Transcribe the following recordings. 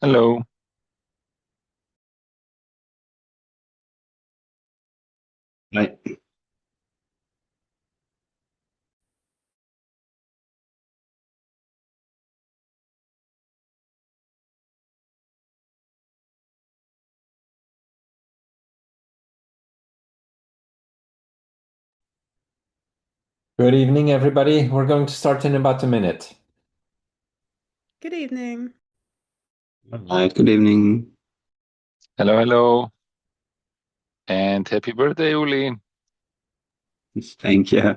Hello. Right. Good evening, everybody. We're going to start in about a minute. Good evening. All right. Good evening. Hello, hello. And happy birthday, Uli. Thank you.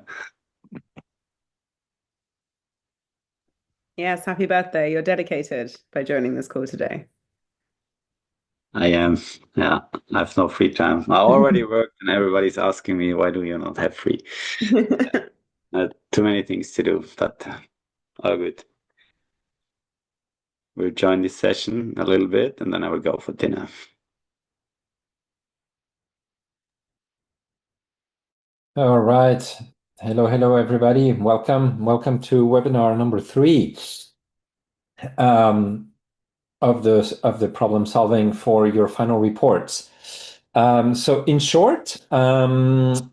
Yes, happy birthday. You're dedicated by joining this call today. I am. Yeah, I have no free time. I already work, and everybody's asking me, why do you not have free? Too many things to do, but all good. We'll join this session a little bit, and then I will go for dinner. All right. Hello, everybody. Welcome to webinar number 3 of the problem solving for your final reports. So in short,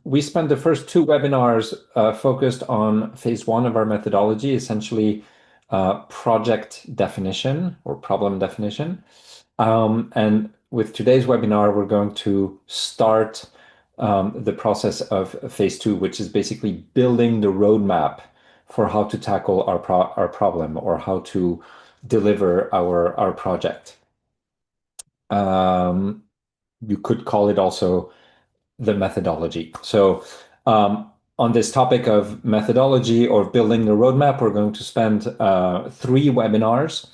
we spent the first 2 webinars focused on phase 1 of our methodology, essentially project definition or problem definition. And with today's webinar, we're going to start the process of phase 2, which is basically building the roadmap for how to tackle our problem or how to deliver our project. You could call it also the methodology. So on this topic of methodology or building the roadmap, we're going to spend 3 webinars,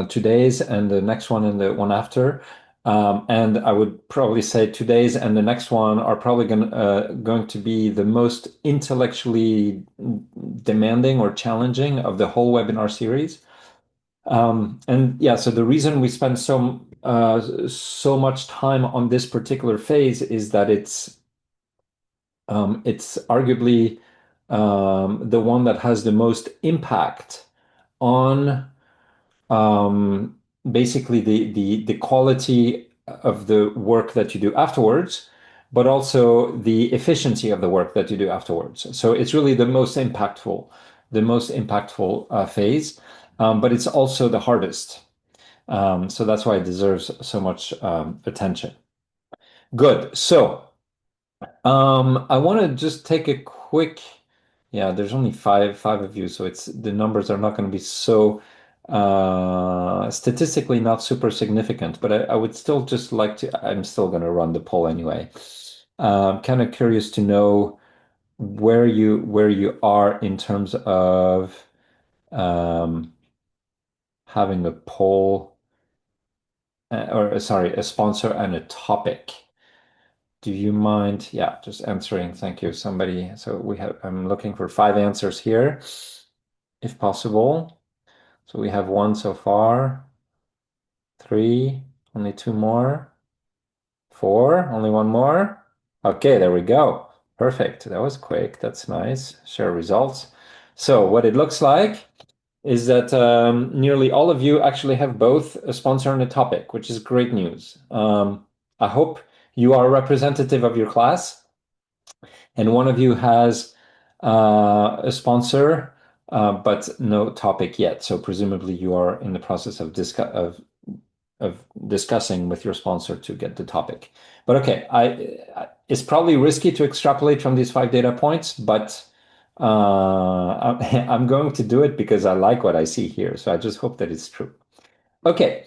today's and the next one and the one after. And I would probably say today's and the next one are probably going to be the most intellectually demanding or challenging of the whole webinar series. And yeah, so the reason we spend so much time on this particular phase is that it's arguably the one that has the most impact on basically the quality of the work that you do afterwards, but also the efficiency of the work that you do afterwards. So it's really the most impactful phase, but it's also the hardest. So that's why it deserves so much attention. Good. So I want to just take a quick, yeah, there's only five of you, so it's the numbers are not going to be so statistically not super significant, but I would still just like to, I'm still going to run the poll anyway. Kind of curious to know where you are in terms of having a poll or sorry, a sponsor and a topic. Do you mind? Yeah, just answering. Thank you. Somebody. So I'm looking for 5 answers here, if possible. So we have 1 so far, 3, only 2 more, 4, only 1 more. Okay, there we go. Perfect. That was quick. That's nice. Share results. So what it looks like is that nearly all of you actually have both a sponsor and a topic, which is great news. I hope you are representative of your class and one of you has a sponsor, but no topic yet. So presumably you are in the process of discussing with your sponsor to get the topic. But okay, it's probably risky to extrapolate from these 5 data points, but I'm going to do it because I like what I see here. So I just hope that it's true. Okay.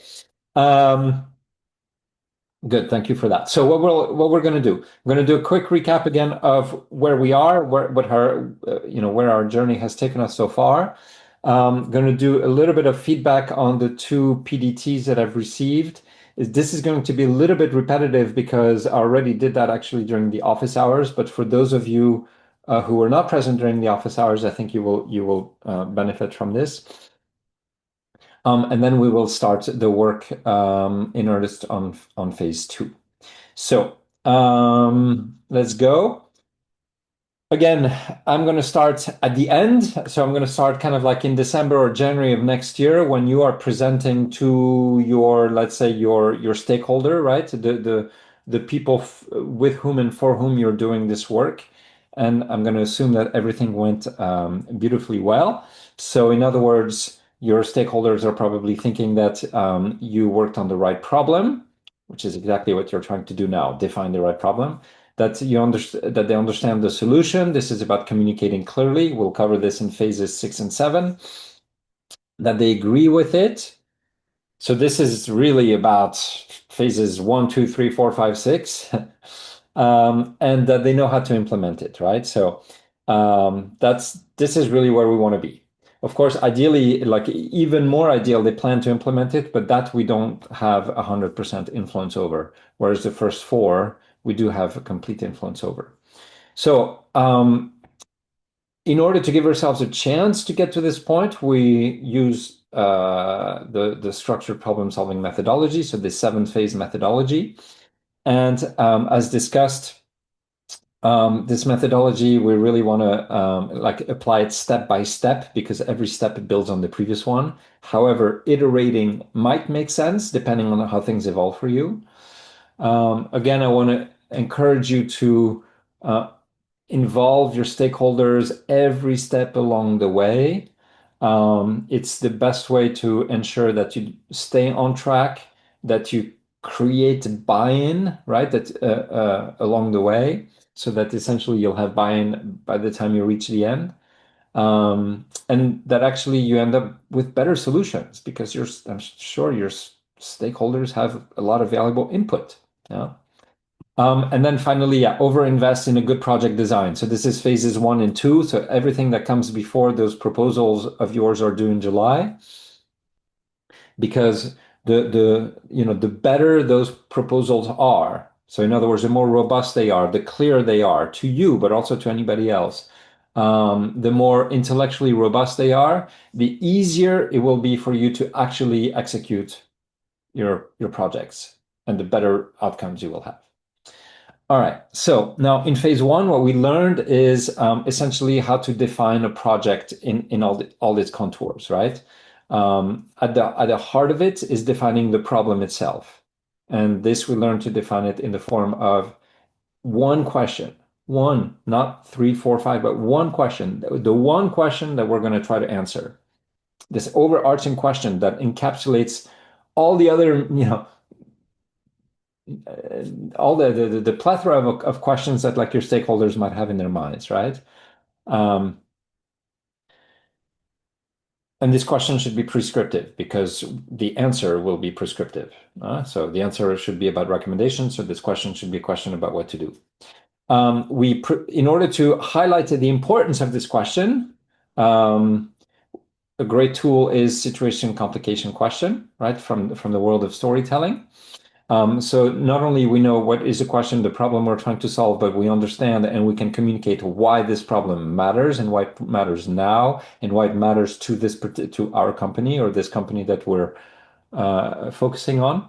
Good, thank you for that. So what we're going to do? We're going to do a quick recap again of where we are, where our journey has taken us so far. Going to do a little bit of feedback on the 2 PDTs that I've received. This is going to be a little bit repetitive because I already did that actually during the office hours. But for those of you who were not present during the office hours, I think you will benefit from this. And then we will start the work in earnest on phase 2. So let's go. Again, I'm going to start at the end. So I'm going to start kind of like in December or January of next year when you are presenting to your, let's say your stakeholder, right? The people with whom and for whom you're doing this work. And I'm going to assume that everything went beautifully well. So in other words, your stakeholders are probably thinking that you worked on the right problem, which is exactly what you're trying to do now, define the right problem, that they understand the solution. This is about communicating clearly. We'll cover this in phases 6 and 7. That they agree with it. So this is really about phases 1, 2, 3, 4, 5, 6, and that they know how to implement it, right? So this is really where we want to be. Of course, ideally, like even more ideal, they plan to implement it, but that we don't have 100% influence over. Whereas the first 4, we do have a complete influence over. So in order to give ourselves a chance to get to this point, we use the structured problem-solving methodology, so the 7-phase methodology. And as discussed, this methodology, we really want to like apply it step by step because every step builds on the previous one. However, iterating might make sense depending on how things evolve for you. Again, I want to encourage you to involve your stakeholders every step along the way. It's the best way to ensure that you stay on track, that you create buy-in, right? That along the way, so that essentially you'll have buy-in by the time you reach the end. And that actually you end up with better solutions because I'm sure your stakeholders have a lot of valuable input. Yeah. And then finally, yeah, overinvest in a good project design. So this is phases 1 and 2. So everything that comes before those proposals of yours are due in July, because the better those proposals are. So in other words, the more robust they are, the clearer they are to you, but also to anybody else. The more intellectually robust they are, the easier it will be for you to actually execute your projects, and the better outcomes you will have. All right. So now in phase 1, what we learned is essentially how to define a project in all its contours, right? At the heart of it is defining the problem itself. And this we learned to define it in the form of one question, one, not 3, 4, 5, but one question, the one question that we're going to try to answer. This overarching question that encapsulates all the other, all the plethora of questions that like your stakeholders might have in their minds, right? And this question should be prescriptive because the answer will be prescriptive. So the answer should be about recommendations. So this question should be a question about what to do. In order to highlight the importance of this question, a great tool is situation complication question, right? From the world of storytelling. So not only we know what is the question, the problem we're trying to solve, but we understand and we can communicate why this problem matters and why it matters now and why it matters to our company or this company that we're focusing on.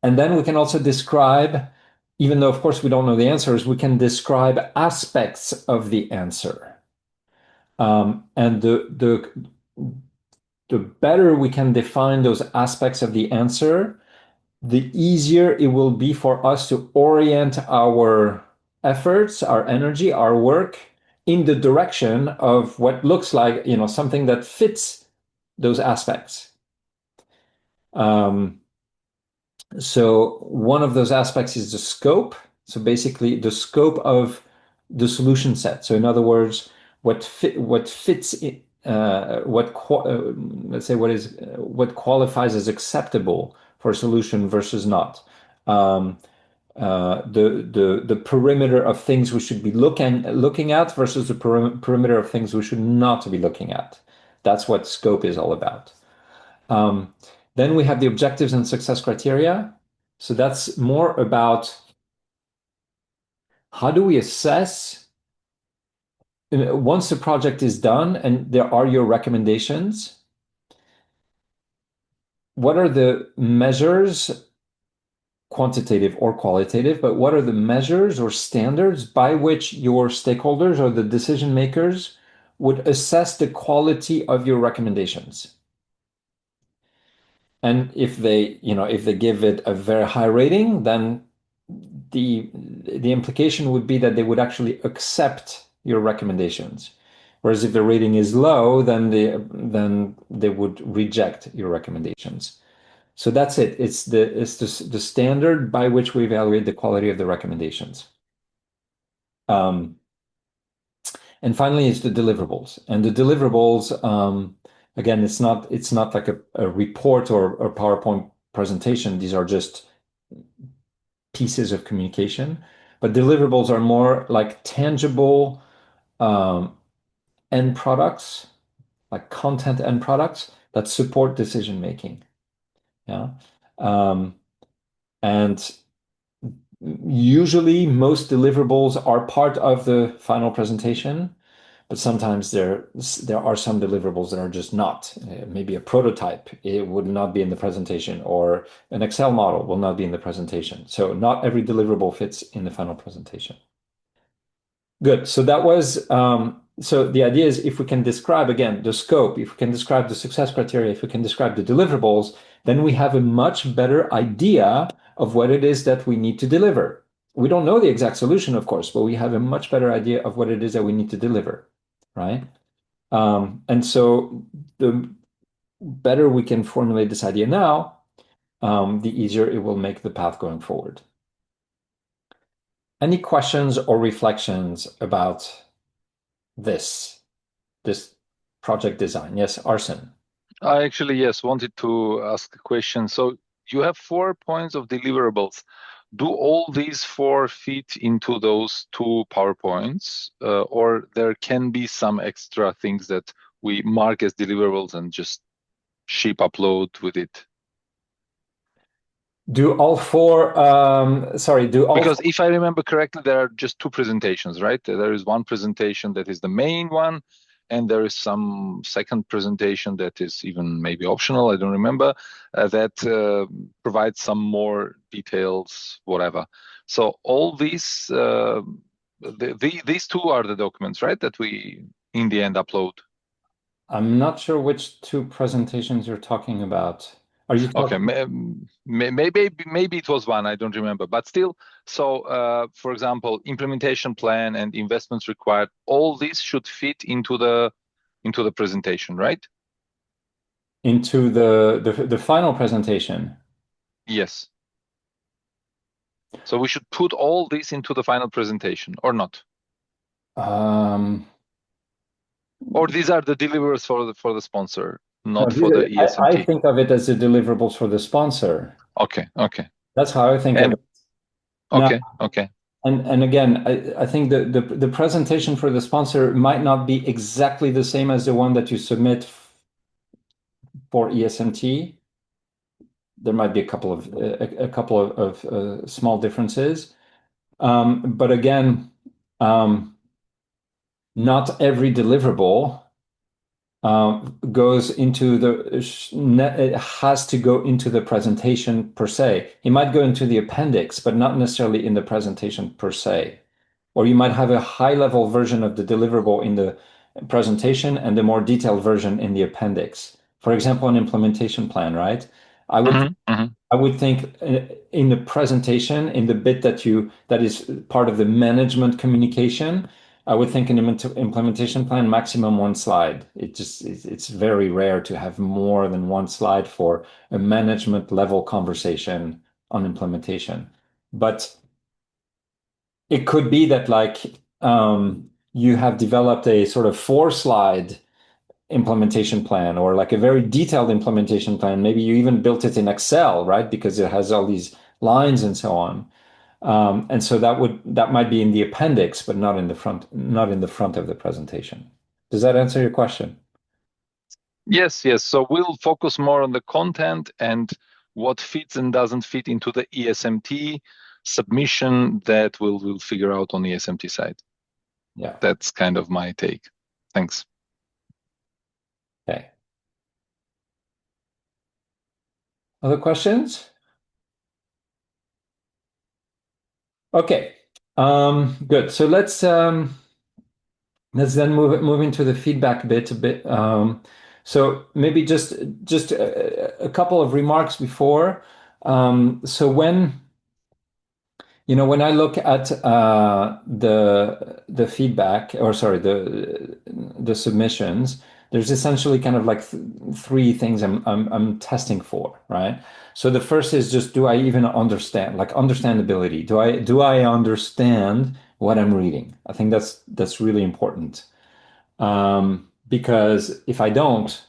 And then we can also describe, even though of course we don't know the answers, we can describe aspects of the answer. And the better we can define those aspects of the answer, the easier it will be for us to orient our efforts, our energy, our work in the direction of what looks like, something that fits those aspects. So one of those aspects is the scope. So basically the scope of the solution set. So in other words, what fits in, let's say what qualifies as acceptable for a solution versus not. The perimeter of things we should be looking at versus the perimeter of things we should not be looking at. That's what scope is all about. Then we have the objectives and success criteria. So that's more about how do we assess once the project is done and there are your recommendations, what are the measures quantitative or qualitative, but what are the measures or standards by which your stakeholders or the decision makers would assess the quality of your recommendations? And if they, if they give it a very high rating, then the implication would be that they would actually accept your recommendations. Whereas if the rating is low, then they would reject your recommendations. So that's it. It's the standard by which we evaluate the quality of the recommendations. And finally, it's the deliverables. And the deliverables, again, it's not like a report or a PowerPoint presentation. These are just pieces of communication. But deliverables are more like tangible end products, like content end products that support decision making. Yeah. And usually most deliverables are part of the final presentation, but sometimes there are some deliverables that are just not. Maybe a prototype, it would not be in the presentation, or an Excel model will not be in the presentation. So not every deliverable fits in the final presentation. Good. So that was, so the idea is if we can describe, again, the scope, if we can describe the success criteria, if we can describe the deliverables, then we have a much better idea of what it is that we need to deliver. We don't know the exact solution, of course, but we have a much better idea of what it is that we need to deliver, right? And so the better we can formulate this idea now, the easier it will make the path going forward. Any questions or reflections about this project design? Yes, Arsen. I actually, yes, wanted to ask a question. So you have 4 points of deliverables. Do all these 4 fit into those 2 PowerPoints, or there can be some extra things that we mark as deliverables and just ship upload with it? Do all 4, because if I remember correctly, there are just 2 presentations, right? There is one presentation that is the main one, and there is some second presentation that is even maybe optional, I don't remember, that provides some more details, whatever. So all these, these 2 are the documents, right, that we in the end upload? I'm not sure which 2 presentations you're talking about. Are you talking? Okay, maybe it was one, I don't remember, but still. So, for example, implementation plan and investments required, all these should fit into the presentation, right? Into the final presentation. Yes. So we should put all this into the final presentation, or not? Or these are the deliverables for the sponsor, not for the ESMT. I think of it as the deliverables for the sponsor. Okay. That's how I think of it. Okay. And again, I think the presentation for the sponsor might not be exactly the same as the one that you submit for ESMT. There might be a couple of small differences, but again, not every deliverable goes into it has to go into the presentation per se. It might go into the appendix, but not necessarily in the presentation per se. Or you might have a high-level version of the deliverable in the presentation and a more detailed version in the appendix. For example, an implementation plan, right? I would think in the presentation, in the bit that is part of the management communication, I would think an implementation plan, maximum 1 slide. It's very rare to have more than 1 slide for a management level conversation on implementation. But it could be that you have developed a sort of 4-slide implementation plan, or like a very detailed implementation plan. Maybe you even built it in Excel, right? Because it has all these lines and so on. And so that might be in the appendix, but not in the front of the presentation. Does that answer your question? Yes. So we'll focus more on the content and what fits and doesn't fit into the ESMT submission that we'll figure out on the ESMT side. Yeah. That's kind of my take. Thanks. Okay. Other questions? Okay. Good. So let's then move into the feedback bit a bit. So maybe just a couple of remarks before. So when I look at the feedback, or sorry, the submissions, there's essentially kind of like three things I'm testing for, right? So the first is just, do I even understand, like understandability? Do I understand what I'm reading? I think that's really important. Because if I don't,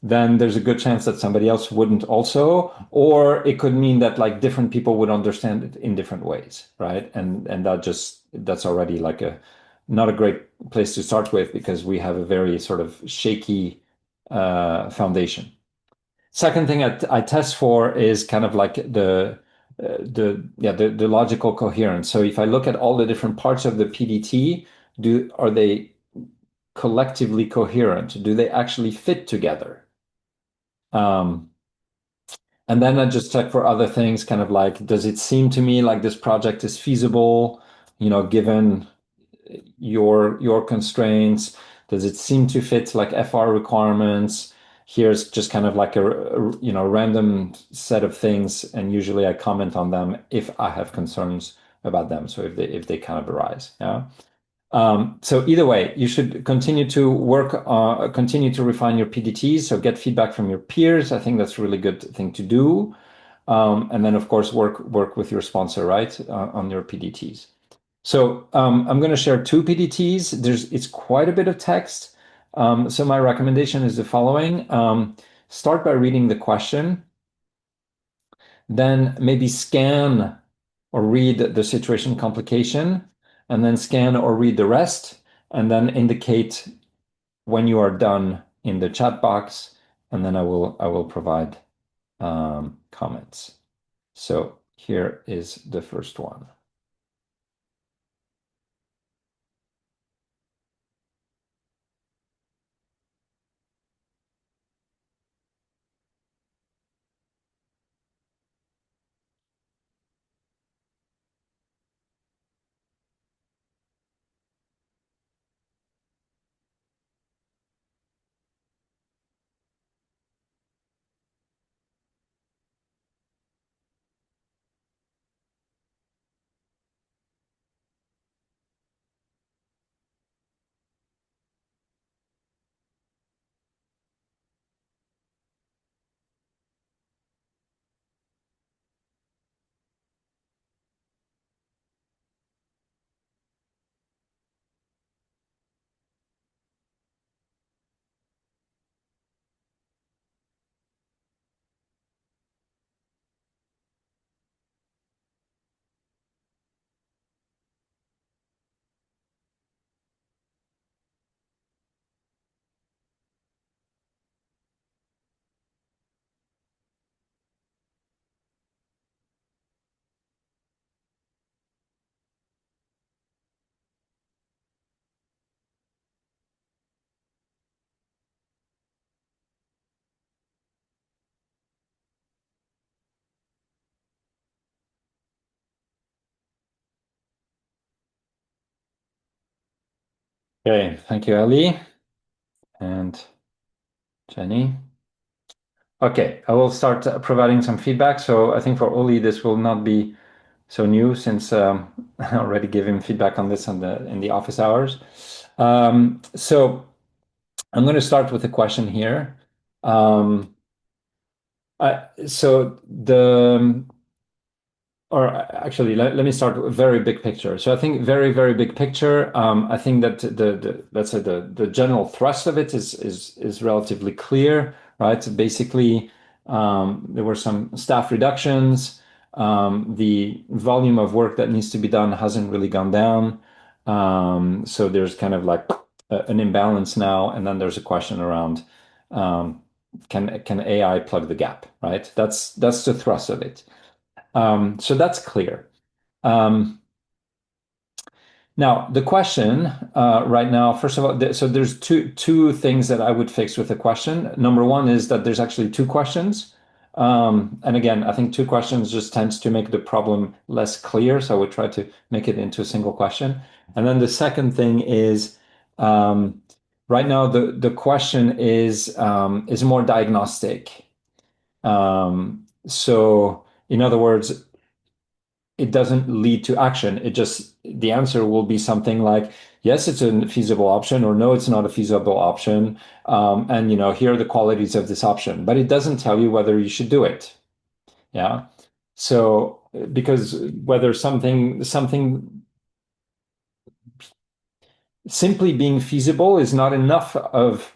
then there's a good chance that somebody else wouldn't also, or it could mean that like different people would understand it in different ways, right? And that's already like a not a great place to start with, because we have a very sort of shaky foundation. Second thing I test for is kind of like the logical coherence. So if I look at all the different parts of the PDT, are they collectively coherent? Do they actually fit together? Um, and then I just check for other things, kind of like, does it seem to me like this project is feasible, given your constraints? Does it seem to fit like FR requirements? Here's just kind of like a random set of things, and usually I comment on them if I have concerns about them. So if they kind of arise, yeah. So either way, you should continue to continue to refine your PDTs. So get feedback from your peers. I think that's a really good thing to do. And then of course work with your sponsor, right, on your PDTs. So I'm going to share two PDTs. It's quite a bit of text. So my recommendation is the following. Start by reading the question, then maybe scan or read the situation complication, and then scan or read the rest, and then indicate when you are done in the chat box, and then I will provide comments. So here is the first one. Okay, thank you, Ali and Jenny. Okay, I will start providing some feedback. So I think for Oli, this will not be so new, since I already gave him feedback on this in the office hours. So I'm going to start with a question here. So or actually, let me start with very big picture. So I think very, very big picture. I think that let's say the general thrust of it is relatively clear, right? So basically, there were some staff reductions. The volume of work that needs to be done hasn't really gone down. So there's kind of like an imbalance now, and then there's a question around can AI plug the gap, right? That's the thrust of it. So that's clear. Now, the question right now, first of all, so there's two things that I would fix with the question. Number one is that there's actually two questions. And again, I think two questions just tends to make the problem less clear. So I would try to make it into a single question. And then the second thing is right now the question is more diagnostic. So in other words, it doesn't lead to action. The answer will be something like, yes, it's a feasible option, or no, it's not a feasible option. And here are the qualities of this option, but it doesn't tell you whether you should do it. Yeah. So because whether something simply being feasible is not enough of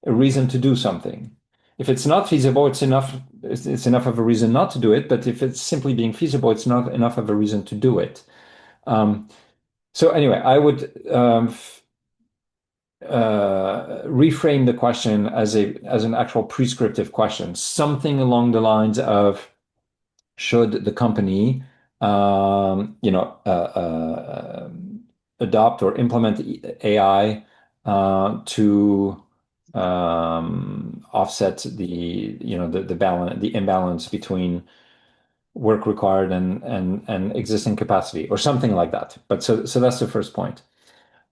a reason to do something. If it's not feasible, it's enough of a reason not to do it. But if it's simply being feasible, it's not enough of a reason to do it. So anyway, I would reframe the question as an actual prescriptive question, something along the lines of, should the company adopt or implement AI to offset the imbalance between work required and existing capacity, or something like that. But so that's the first point.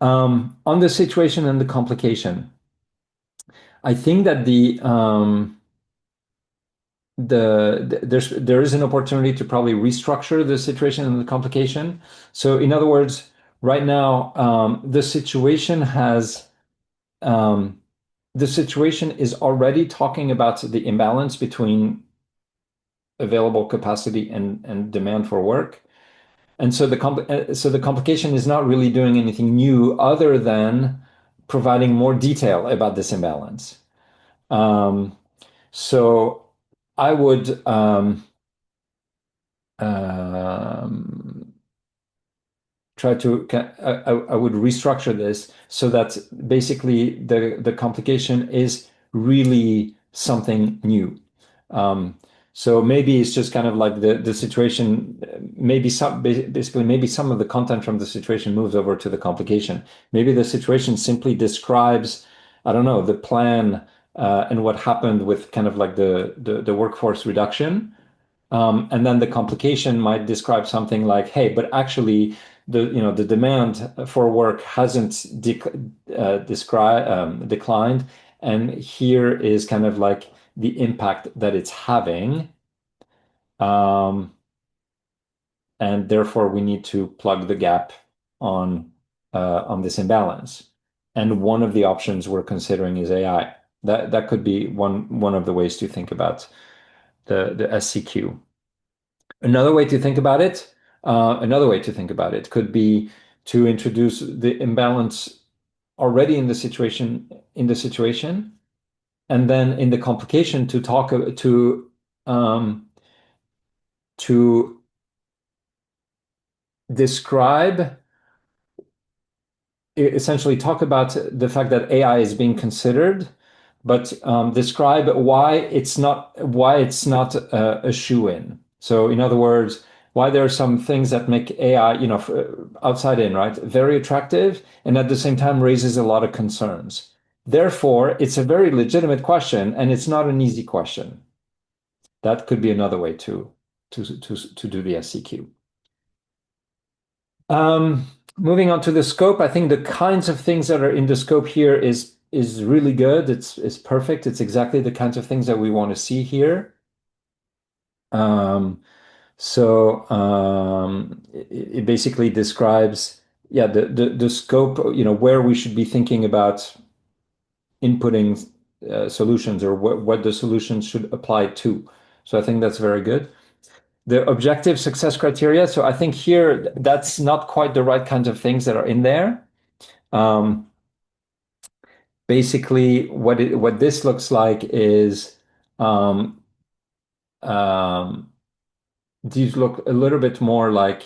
On the situation and the complication, I think that there is an opportunity to probably restructure the situation and the complication. So in other words, right now, the situation is already talking about the imbalance between available capacity and demand for work. And so the complication is not really doing anything new other than providing more detail about this imbalance. So I would I would restructure this so that basically the complication is really something new. So maybe it's just kind of like the situation, maybe some of the content from the situation moves over to the complication. Maybe the situation simply describes, I don't know, the plan and what happened with kind of like the workforce reduction. And then the complication might describe something like, hey, but actually the demand for work hasn't declined, and here is kind of like the impact that it's having, and therefore we need to plug the gap on this imbalance. And one of the options we're considering is AI. That could be one of the ways to think about the SCQ. Another way to think about it could be to introduce the imbalance already in the situation, and then in the complication to talk to describe, essentially talk about the fact that AI is being considered, but describe why it's not a shoo-in. So in other words, why there are some things that make AI, outside in, right, very attractive, and at the same time raises a lot of concerns. Therefore, it's a very legitimate question, and it's not an easy question. That could be another way to do the SCQ. Moving on to the scope, I think the kinds of things that are in the scope here is really good. It's perfect. It's exactly the kinds of things that we want to see here. It basically describes, the scope, where we should be thinking about inputting solutions, or what the solutions should apply to. So I think that's very good. The objective success criteria. So I think here that's not quite the right kinds of things that are in there. Basically, what this looks like is these look a little bit more like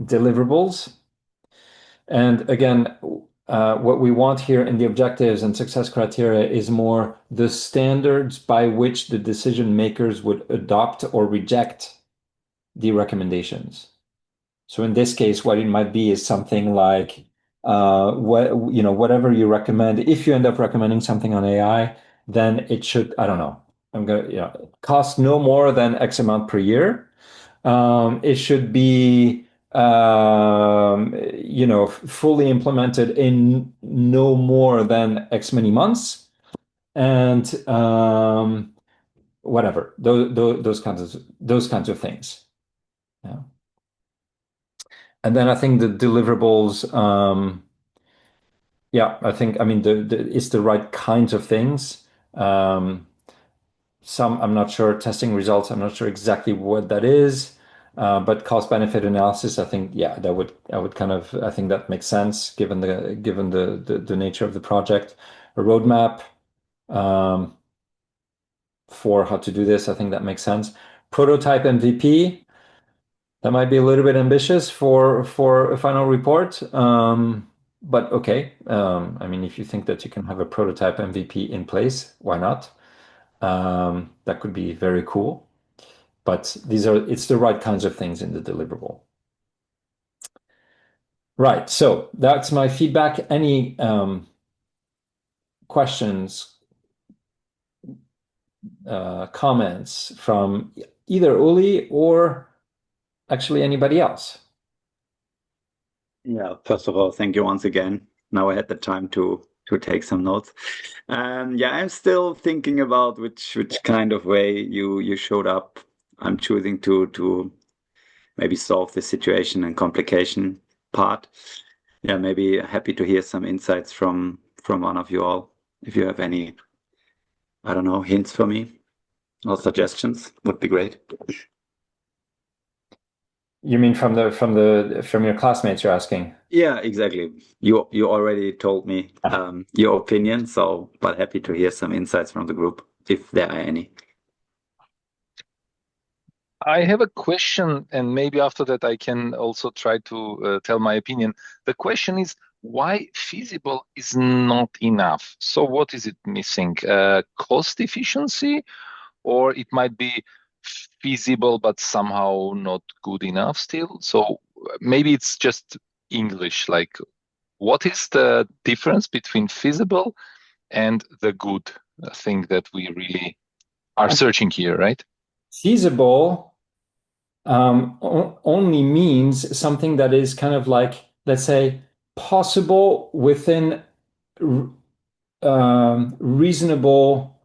deliverables. And again, what we want here in the objectives and success criteria is more the standards by which the decision makers would adopt or reject the recommendations. So in this case, what it might be is something like whatever you recommend. If you end up recommending something on AI, then it should, I don't know, cost no more than X amount per year. It should be, fully implemented in no more than X many months, and whatever, those kinds of things. Yeah. And then I think the deliverables, I mean, it's the right kinds of things. Some, I'm not sure, testing results, I'm not sure exactly what that is. But cost benefit analysis, I think, I think that makes sense given the nature of the project. A roadmap for how to do this, I think that makes sense. Prototype MVP, that might be a little bit ambitious for a final report. But okay. I mean, if you think that you can have a prototype MVP in place, why not? That could be very cool. But it's the right kinds of things in the deliverable. Right. So that's my feedback. Any questions, comments from either Uli or actually anybody else? Yeah, first of all, thank you once again. Now I had the time to take some notes. I'm still thinking about which kind of way you showed up. I'm choosing to maybe solve the situation and complication part. Yeah, maybe happy to hear some insights from one of you all. If you have any, I don't know, hints for me or suggestions, would be great. You mean from your classmates you're asking? Yeah, exactly. You already told me your opinion, but happy to hear some insights from the group if there are any. I have a question, and maybe after that I can also try to tell my opinion. The question is, why feasible is not enough? So what is it missing? Cost efficiency, or it might be feasible but somehow not good enough still? So maybe it's just English. Like, what is the difference between feasible and the good thing that we really are searching here, right? Feasible only means something that is kind of like, let's say, possible within reasonable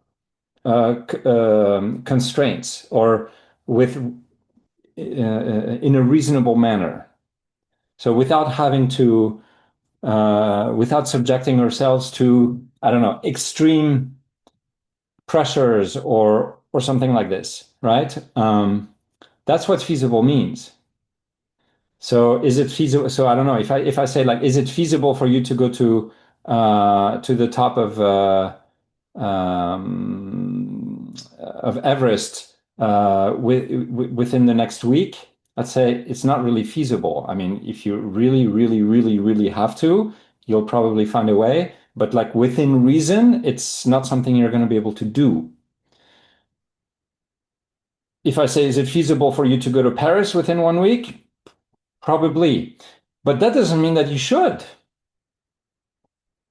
constraints, or in a reasonable manner. So without having to, without subjecting ourselves to, I don't know, extreme pressures or something like this, right? That's what feasible means. So is it feasible? So I don't know if I say, like, is it feasible for you to go to the top of Everest within the next week? I'd say it's not really feasible. I mean, if you really, really, really, really have to, you'll probably find a way. But like within reason, it's not something you're going to be able to do. If I say, is it feasible for you to go to Paris within 1 week? Probably. But that doesn't mean that you should.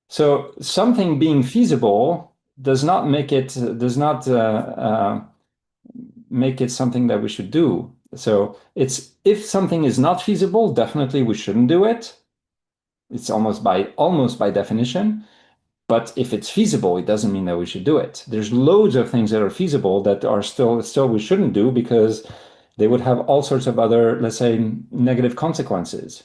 So something being feasible does not make it something that we should do. So it's, if something is not feasible, definitely we shouldn't do it. It's almost by definition. But if it's feasible, it doesn't mean that we should do it. There's loads of things that are feasible that are still we shouldn't do, because they would have all sorts of other, let's say, negative consequences.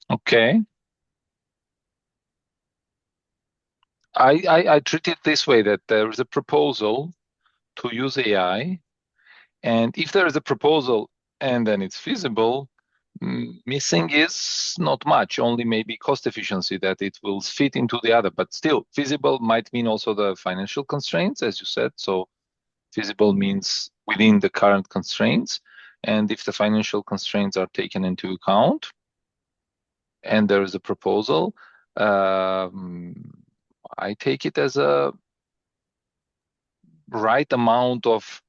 Okay. I treat it this way, that there is a proposal to use AI, and if there is a proposal and then it's feasible, missing is not much, only maybe cost efficiency, that it will fit into the other. But still, feasible might mean also the financial constraints, as you said. So feasible means within the current constraints. And if the financial constraints are taken into account and there is a proposal, I take it as a right amount of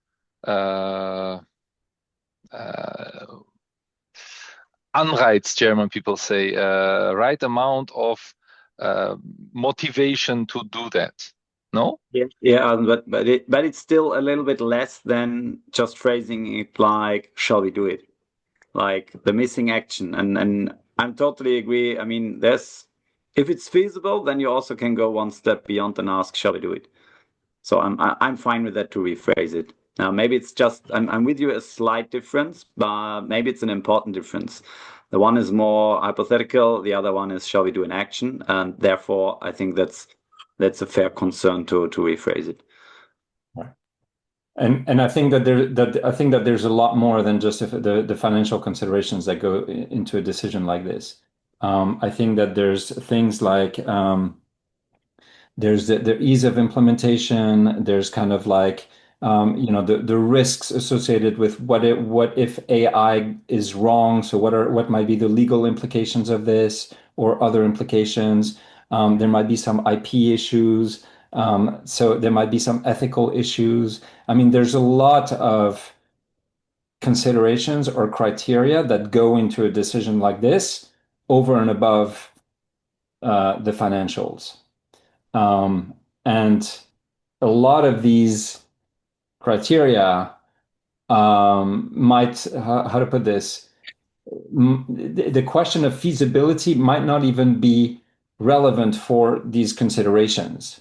Anreiz, German people say, right amount of motivation to do that. No? Yeah, but it's still a little bit less than just phrasing it like, shall we do it? Like the missing action. And I'm totally agree. I mean, if it's feasible, then you also can go one step beyond and ask, shall we do it? So I'm fine with that to rephrase it. Now maybe it's just I'm with you a slight difference, but maybe it's an important difference. The one is more hypothetical, the other one is shall we do an action? And therefore I think that's a fair concern to rephrase it. Right. And I think that there's a lot more than just the financial considerations that go into a decision like this. I think that there's things like there's the ease of implementation. There's kind of like the risks associated with what if AI is wrong. So what might be the legal implications of this or other implications? There might be some IP issues. So there might be some ethical issues. I mean, there's a lot of considerations or criteria that go into a decision like this over and above the financials. And a lot of these criteria might, how to put this, the question of feasibility might not even be relevant for these considerations.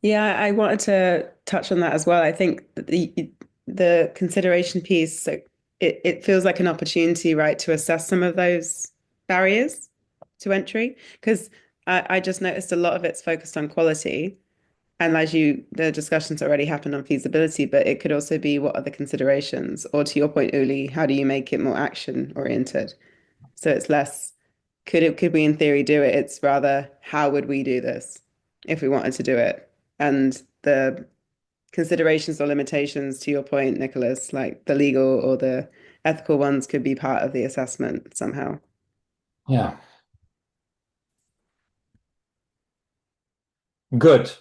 Yeah, I wanted to touch on that as well. I think that the consideration piece, so it feels like an opportunity, right, to assess some of those barriers to entry. Because I just noticed a lot of it's focused on quality. And the discussions already happened on feasibility, but it could also be what are the considerations? Or to your point, Uli, how do you make it more action oriented? So it's less, could we in theory do it? It's rather, how would we do this if we wanted to do it? And the considerations or limitations, to your point, Nicholas, like the legal or the ethical ones could be part of the assessment somehow. Yeah. Good.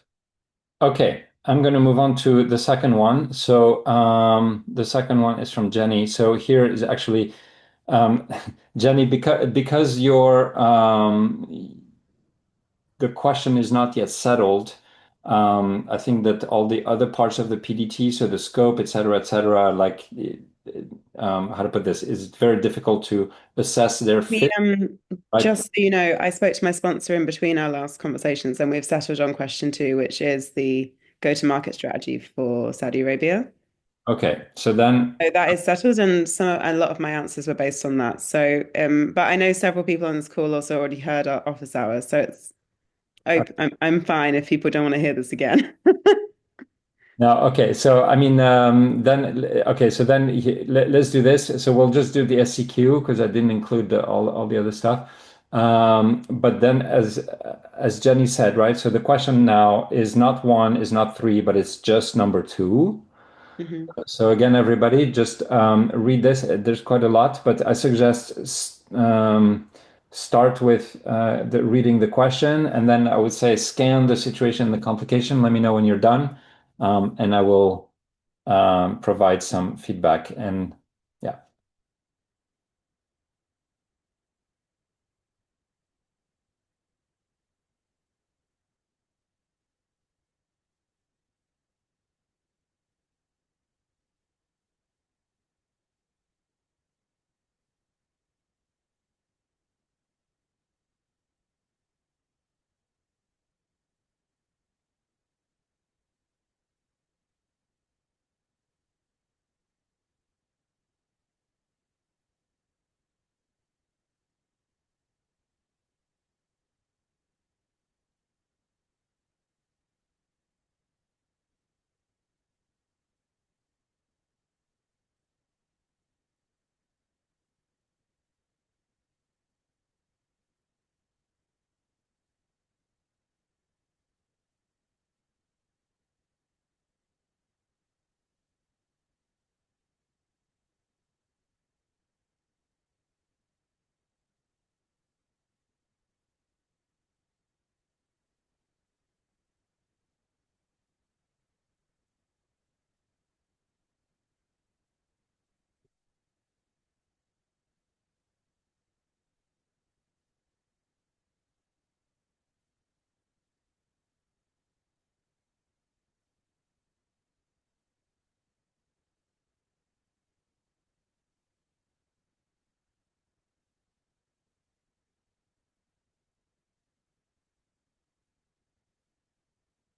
Okay, I'm going to move on to the second one. So the second one is from Jenny. So here is actually Jenny, because the question is not yet settled. I think that all the other parts of the PDT, so the scope, et cetera, like how to put this, is very difficult to assess their fit. Right? Just so you know, I spoke to my sponsor in between our last conversations, and we've settled on question 2, which is the go-to-market strategy for Saudi Arabia. Okay, so then that is settled, and a lot of my answers were based on that. So, but I know several people on this call also already heard our office hours, so I'm fine if people don't want to hear this again. No, okay. So I mean, let's do this. So we'll just do the SCQ because I didn't include all the other stuff. But then, as Jenny said, right? So the question now is not 1, is not 3, but it's just number 2. Mm-hmm. So again, everybody, just read this. There's quite a lot, but I suggest start with reading the question, and then I would say scan the situation, the complication. Let me know when you're done, and I will provide some feedback. And yeah.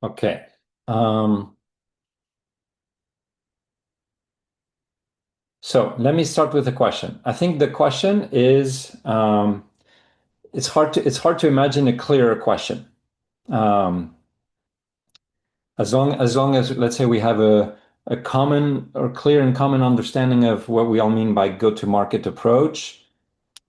Okay. So let me start with the question. I think the question is it's hard to imagine a clearer question. Um, as long as let's say we have a common or clear and common understanding of what we all mean by go-to-market approach,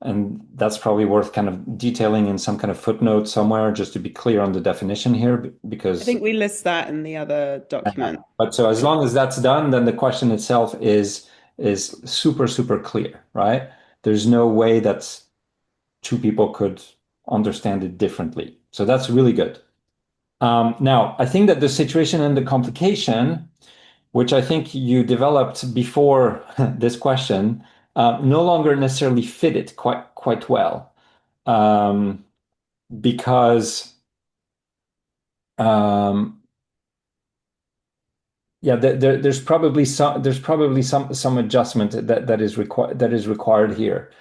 and that's probably worth kind of detailing in some kind of footnote somewhere just to be clear on the definition here, I because think we list that in the other document. but so as long as that's done, then the question itself is super, super clear, right? There's no way that two people could understand it differently. So that's really good. Now, I think that the situation and the complication, which I think you developed before this question, no longer necessarily fit it quite well, because um, yeah, there's probably some adjustment that is required here.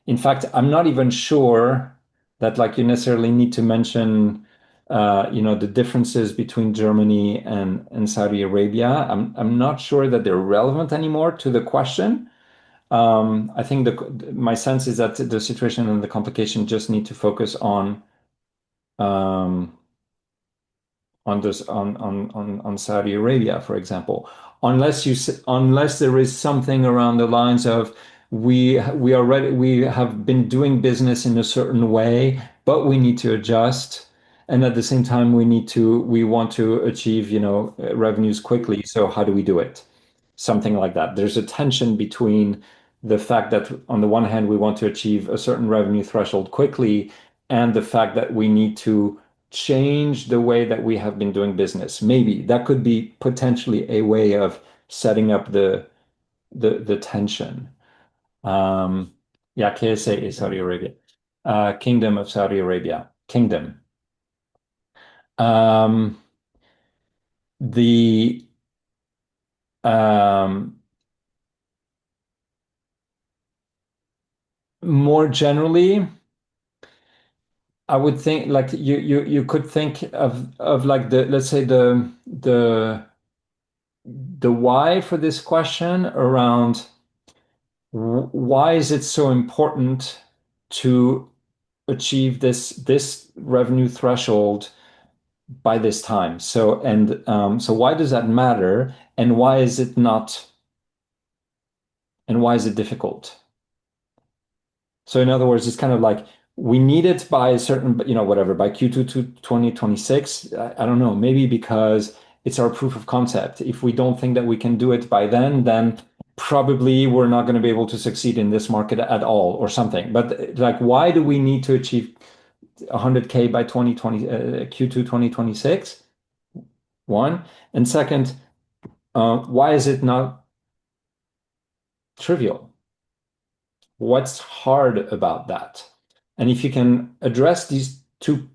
In fact, I'm not even sure that like you necessarily need to mention the differences between Germany and Saudi Arabia. I'm not sure that they're relevant anymore to the question. I think my sense is that the situation and the complication just need to focus um, on Saudi Arabia, for example, unless there is something around the lines of we have been doing business in a certain way, but we need to adjust, and at the same time we want to achieve revenues quickly. So how do we do it? Something like that. There's a tension between the fact that on the one hand we want to achieve a certain revenue threshold quickly, and the fact that we need to change the way that we have been doing business. Maybe that could be potentially a way of setting up the tension. Yeah, KSA is Saudi Arabia. Kingdom of Saudi Arabia. Kingdom. The More generally, I would think like you could think of like the let's say the why for this question around why is it so important to achieve this revenue threshold by this time? So why does that matter, and why is it not, and why is it difficult? So in other words, it's kind of like we need it by a certain, whatever, by Q2 to 2026. I don't know, maybe because it's our proof of concept. If we don't think that we can do it by then probably we're not going to be able to succeed in this market at all or something. But like, why do we need to achieve 100K by Q2 2026? One. And second, why is it not trivial? What's hard about that? And if you can address these 2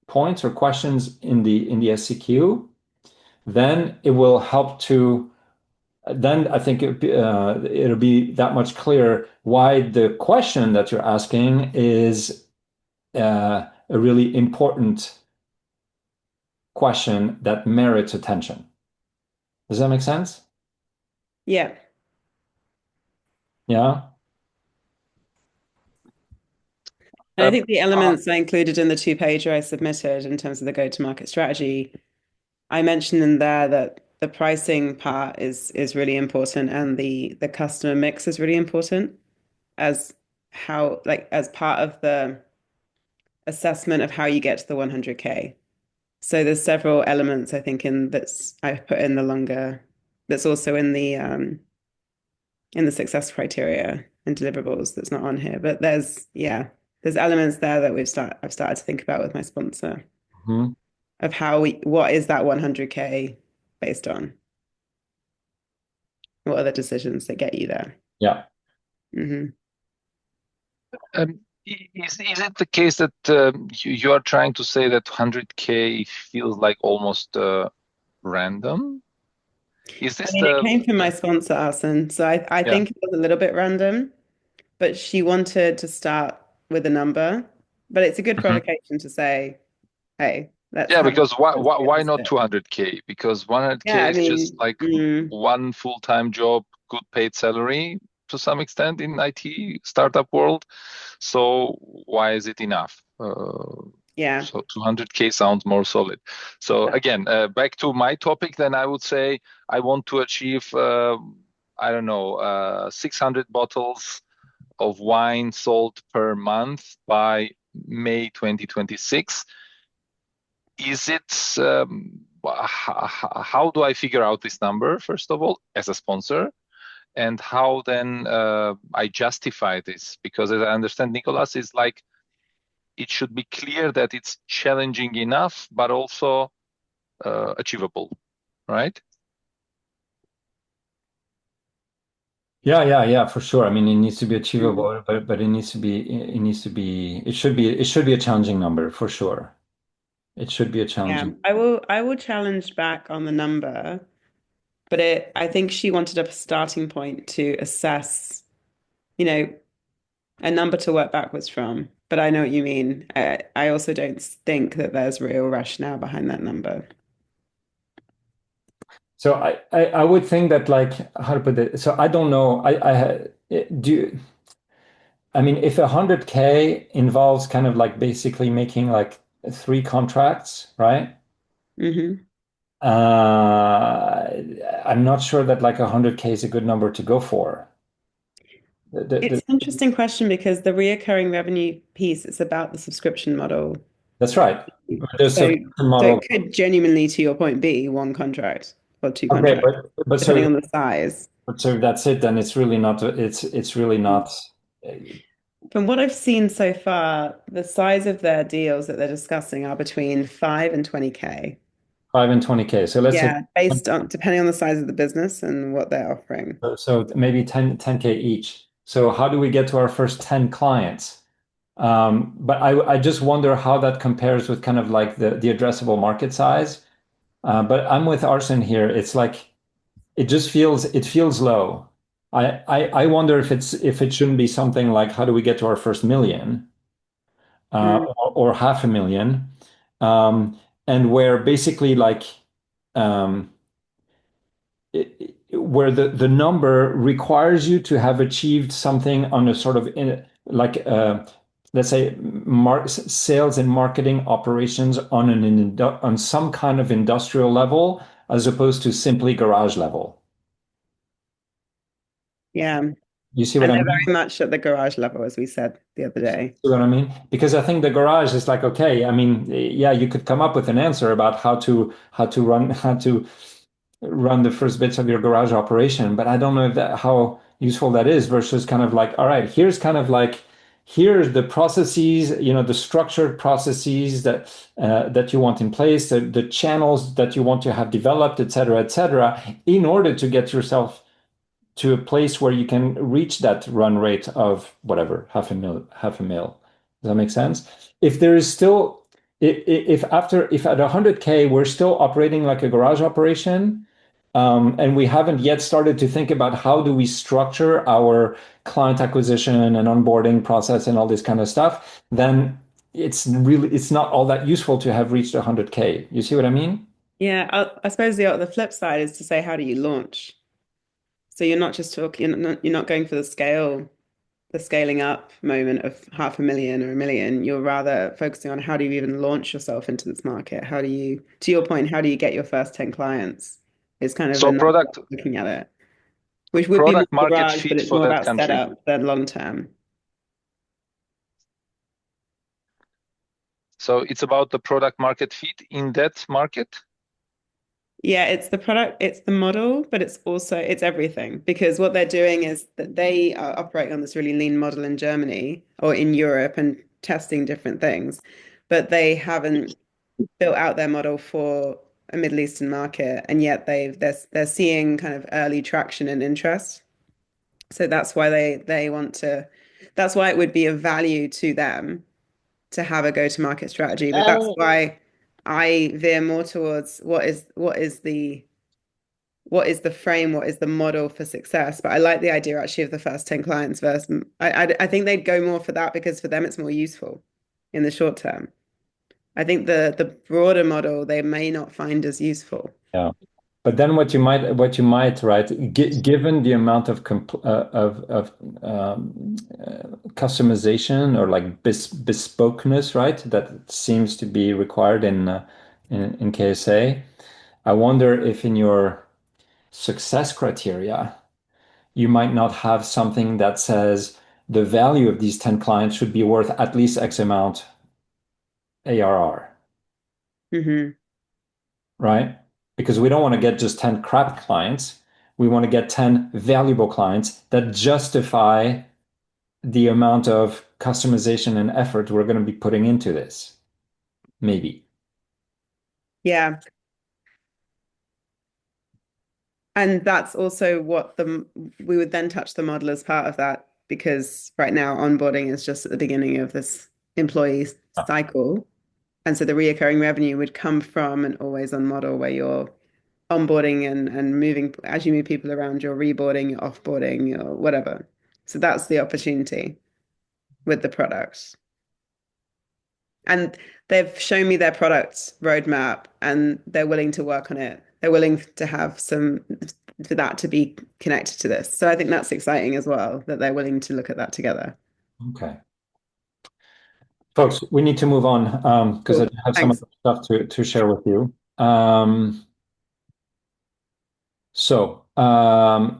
points or questions in the SCQ, then it will help to. Then I think it'll be that much clearer why the question that you're asking is a really important question that merits attention. Does that make sense? Yeah. Yeah. And I think the elements I included in the 2-pager I submitted in terms of the go-to-market strategy, I mentioned in there that the pricing part is really important, and the customer mix is really important as part of the assessment of how you get to the 100K. So there's several elements I think I've put in the longer, that's also in the success criteria and deliverables that's not on here. But there's elements there that I've started to think about with my sponsor of what is that 100K based on? What are the decisions that get you there? Yeah. Mm-hmm. Is it the case that you are trying to say that 100K feels like almost random? Is this it came from my sponsor, Arsen. So I think it was a little bit random, but she wanted to start with a number. But it's a good provocation to say, hey, Let's Yeah, have because why let's why not realize it. 200K? Because 100K Yeah, I is just mean, like one full-time job, good paid salary to some extent in IT startup world. So why is it enough? yeah. So 200K sounds more solid. So again, back to my topic, then I would say I want to achieve, I don't know, 600 bottles of wine sold per month by May 2026. Is it, how do I figure out this number, first of all, as a sponsor? And how then I justify this? Because as I understand, Nicholas, is like, it should be clear that it's challenging enough, but also achievable, right? Yeah, for sure. I mean, it needs to be achievable, but it should be a challenging number for sure. It should be a Yeah, challenging. I will challenge back on the number, but I think she wanted a starting point to assess, you know, a number to work backwards from. But I know what you mean. I also don't think that there's real rationale behind that number. So I would think that, like, how to put it. So I don't know. I mean, if 100K involves kind of like basically making like 3 contracts, right? Hmm. I'm not sure that like 100K is a good number to go for. It's an interesting question because the reoccurring revenue piece is about the subscription model. That's right. The So, subscription so model. it could genuinely, to your point, be one contract or two Okay, contracts, but depending so on the size. that's it. Then it's really not. It's really not. From what I've seen so far, the size of their deals that they're discussing are between 5 and 20K. 5 and 20K. So let's say Yeah, based on depending on the size of the business and what they're offering. so maybe 10K each. So how do we get to our first 10 clients? But I just wonder how that compares with kind of like the addressable market size. But I'm with Arsen here. It's like it feels low. I wonder if it shouldn't be something like how do we get to our first million, Mm. or 500,000, and where basically like um, where the number requires you to have achieved something on a sort of like let's say sales and marketing operations on on some kind of industrial level as opposed to simply garage level. Yeah. You see what And I they're mean? very much at the garage level, as we said the other day. See what I mean? Because I think the garage is like, okay, I mean, yeah, you could come up with an answer about how to run the first bits of your garage operation, but I don't know if how useful that is versus kind of like, all right, here's the processes, the structured processes that you want in place, the channels that you want to have developed, et cetera, in order to get yourself to a place where you can reach that run rate of whatever, half a mil. Does that make sense? If there is still, if at 100K we're still operating like a garage operation, and we haven't yet started to think about how do we structure our client acquisition and onboarding process and all this kind of stuff, then it's not all that useful to have reached 100K. You see what I mean? Yeah, I suppose the flip side is to say, how do you launch? So you're not just talking, you're not going for the scaling up moment of 500,000 or 1 million. You're rather focusing on how do you even launch yourself into this market? How do you, to your point, how do you get your first 10 clients? Is kind of So another way product of looking at it, which would be more product market garage, but fit it's for more that about country. setup than long term. So it's about the product market fit in that market. Yeah, it's the product, it's the model, but it's everything because what they're doing is that they are operating on this really lean model in Germany or in Europe and testing different things, but they haven't built out their model for a Middle Eastern market, and yet they're seeing kind of early traction and interest. So that's why they want to. That's why it would be of value to them to have a go-to-market strategy. But that's why I veer more towards what is the frame, what is the model for success. But I like the idea actually of the first 10 clients versus I think they'd go more for that because for them it's more useful in the short term. I think the broader model they may not find as useful. Yeah. But then what you might, right, given the amount of customization or like bespokeness, right, that seems to be required in KSA, I wonder if in your success criteria you might not have something that says the value of these 10 clients should be worth at least X amount ARR. Right? Because we don't want to get just 10 crap clients. We want to get 10 valuable clients that justify the amount of customization and effort we're going to be putting into this. Maybe. Yeah. And that's also what we would then touch the model as part of that, because right now onboarding is just at the beginning of this employee cycle. And so the reoccurring revenue would come from an always on model where you're onboarding and moving as you move people around, you're reboarding, you're offboarding, you're whatever. So that's the opportunity with the product. And they've shown me their product roadmap and they're willing to work on it. They're willing to have for that to be connected to this. So I think that's exciting as well, that they're willing to look at that together. Okay. Folks, we need to move on because Cool. I have Thanks. some other stuff to share with you. So we're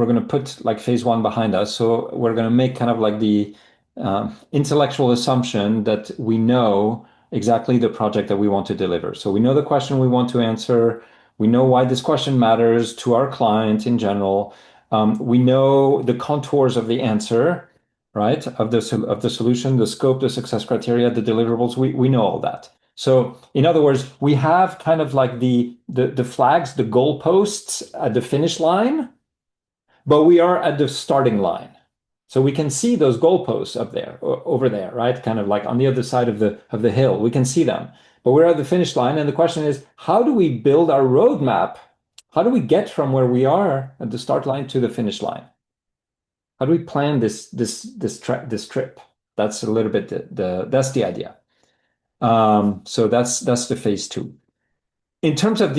gonna put like phase one behind us. So we're gonna make kind of like the intellectual assumption that we know exactly the project that we want to deliver. So we know the question we want to answer. We know why this question matters to our client in general. We know the contours of the answer, right? Of the solution, the scope, the success criteria, the deliverables. We know all that. So in other words, we have kind of like the flags, the goalposts at the finish line, but we are at the starting line. So we can see those goalposts up there, over there, right? Kind of like on the other side of the hill. We can see them, but we're at the finish line. And the question is, how do we build our roadmap? How do we get from where we are at the start line to the finish line? How do we plan this trip? That's a little bit that's the idea. So that's the phase two. In terms of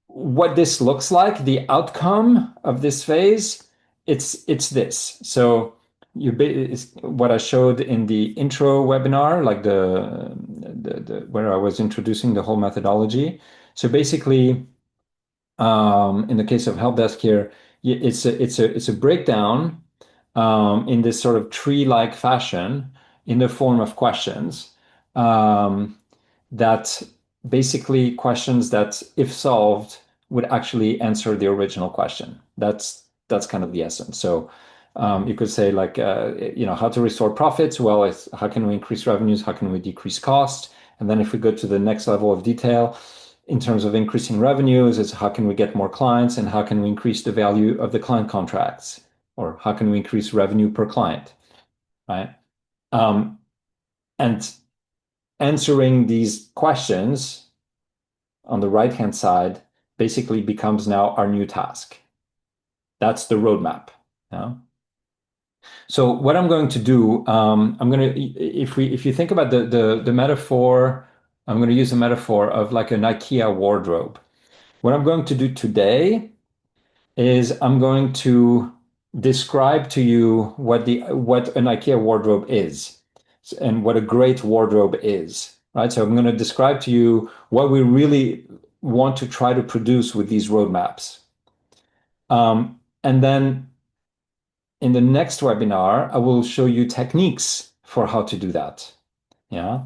what this looks like, the outcome of this phase, it's this. So what I showed in the intro webinar, like the where I was introducing the whole methodology. So basically, in the case of help desk here, it's a breakdown in this sort of tree-like fashion in the form of questions. That basically questions that, if solved, would actually answer the original question. That's kind of the essence. So you could say like, how to restore profits? Well, it's how can we increase revenues? How can we decrease cost? And then if we go to the next level of detail, in terms of increasing revenues, it's how can we get more clients and how can we increase the value of the client contracts? Or how can we increase revenue per client, right? And answering these questions on the right-hand side basically becomes now our new task. That's the roadmap. Yeah? So what I'm going to do, if you think about the metaphor, I'm going to use a metaphor of like an IKEA wardrobe. What I'm going to do today is I'm going to describe to you what an IKEA wardrobe is and what a great wardrobe is, right? So I'm going to describe to you what we really want to try to produce with these roadmaps. And then in the next webinar, I will show you techniques for how to do that. Yeah.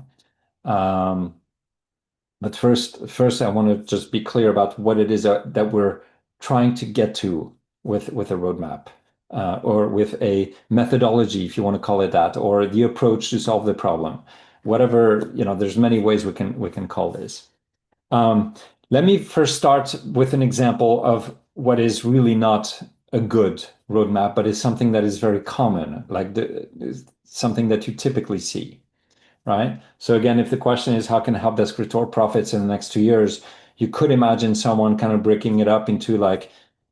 But first, I want to just be clear about what it is that we're trying to get to with a roadmap, or with a methodology, if you want to call it that, or the approach to solve the problem. Whatever, there's many ways we can call this. Let me first start with an example of what is really not a good roadmap, but is something that is very common, like something that you typically see. Right? So again, if the question is how can help desk restore profits in the next 2 years, you could imagine someone kind of breaking it up into like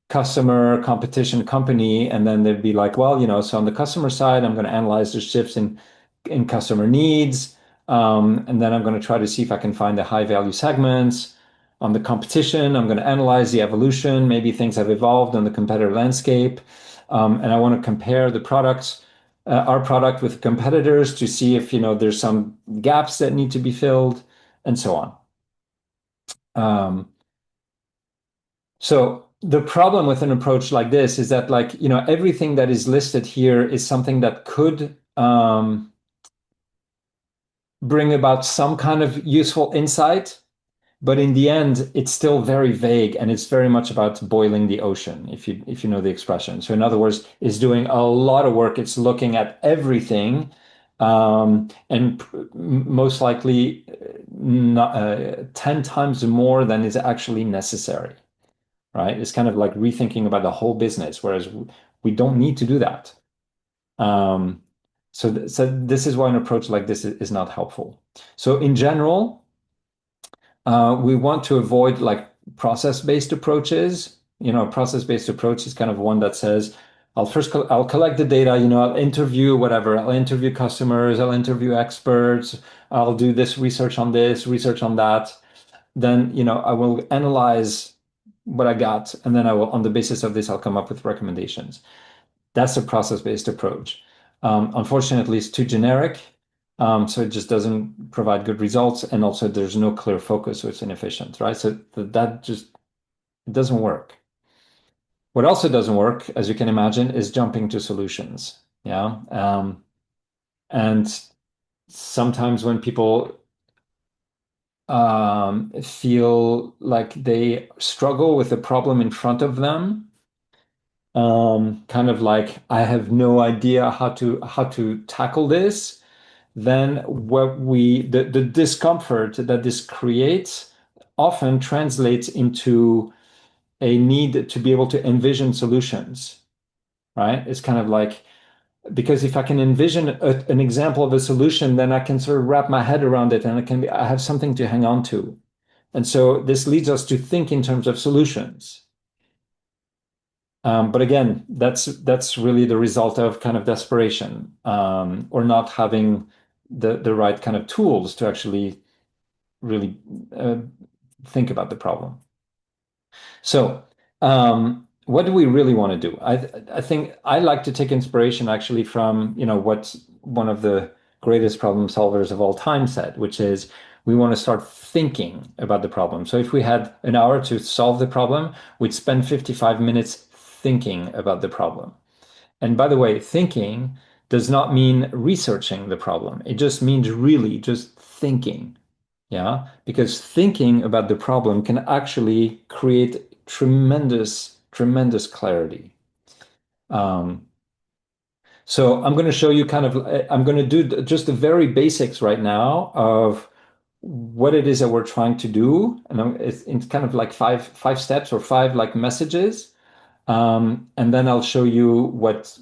customer, competition, company, and then they'd be like, well, so on the customer side, I'm going to analyze the shifts in customer needs, and then I'm going to try to see if I can find the high value segments. On the competition, I'm going to analyze the evolution. Maybe things have evolved on the competitor landscape, and I want to compare the products, our product with competitors to see if there's some gaps that need to be filled, and so on. So the problem with an approach like this is that everything that is listed here is something that could bring about some kind of useful insight, but in the end, it's still very vague and it's very much about boiling the ocean, if you know the expression. So in other words, it's doing a lot of work. It's looking at everything, and most likely not, 10 times more than is actually necessary. Right? It's kind of like rethinking about the whole business, whereas we don't need to do that. So this is why an approach like this is not helpful. So in general, we want to avoid process-based approaches. A process-based approach is kind of one that says, I'll collect the data, I'll interview whatever, I'll interview customers, I'll interview experts, I'll do this research on this, research on that. Then, I will analyze what I got, and then on the basis of this, I'll come up with recommendations. That's a process-based approach. Unfortunately, it's too generic, so it just doesn't provide good results, and also there's no clear focus, so it's inefficient, right? So that just doesn't work. What also doesn't work, as you can imagine, is jumping to solutions. Yeah. And sometimes when people feel like they struggle with the problem in front of them, kind of like, I have no idea how to tackle this, then the discomfort that this creates often translates into a need to be able to envision solutions, right? It's kind of like, because if I can envision an example of a solution, then I can sort of wrap my head around it, and I have something to hang on to. And so this leads us to think in terms of solutions. But again, that's really the result of kind of desperation, or not having the right kind of tools to actually really think about the problem. So what do we really want to do? I think I like to take inspiration actually from what one of the greatest problem solvers of all time said, which is we want to start thinking about the problem. So if we had an hour to solve the problem, we'd spend 55 minutes thinking about the problem. And by the way, thinking does not mean researching the problem. It just means really just thinking. Yeah, because thinking about the problem can actually create tremendous clarity. So I'm going to show you I'm going to do just the very basics right now of what it is that we're trying to do. And it's kind of like five steps or five messages. And then I'll show you what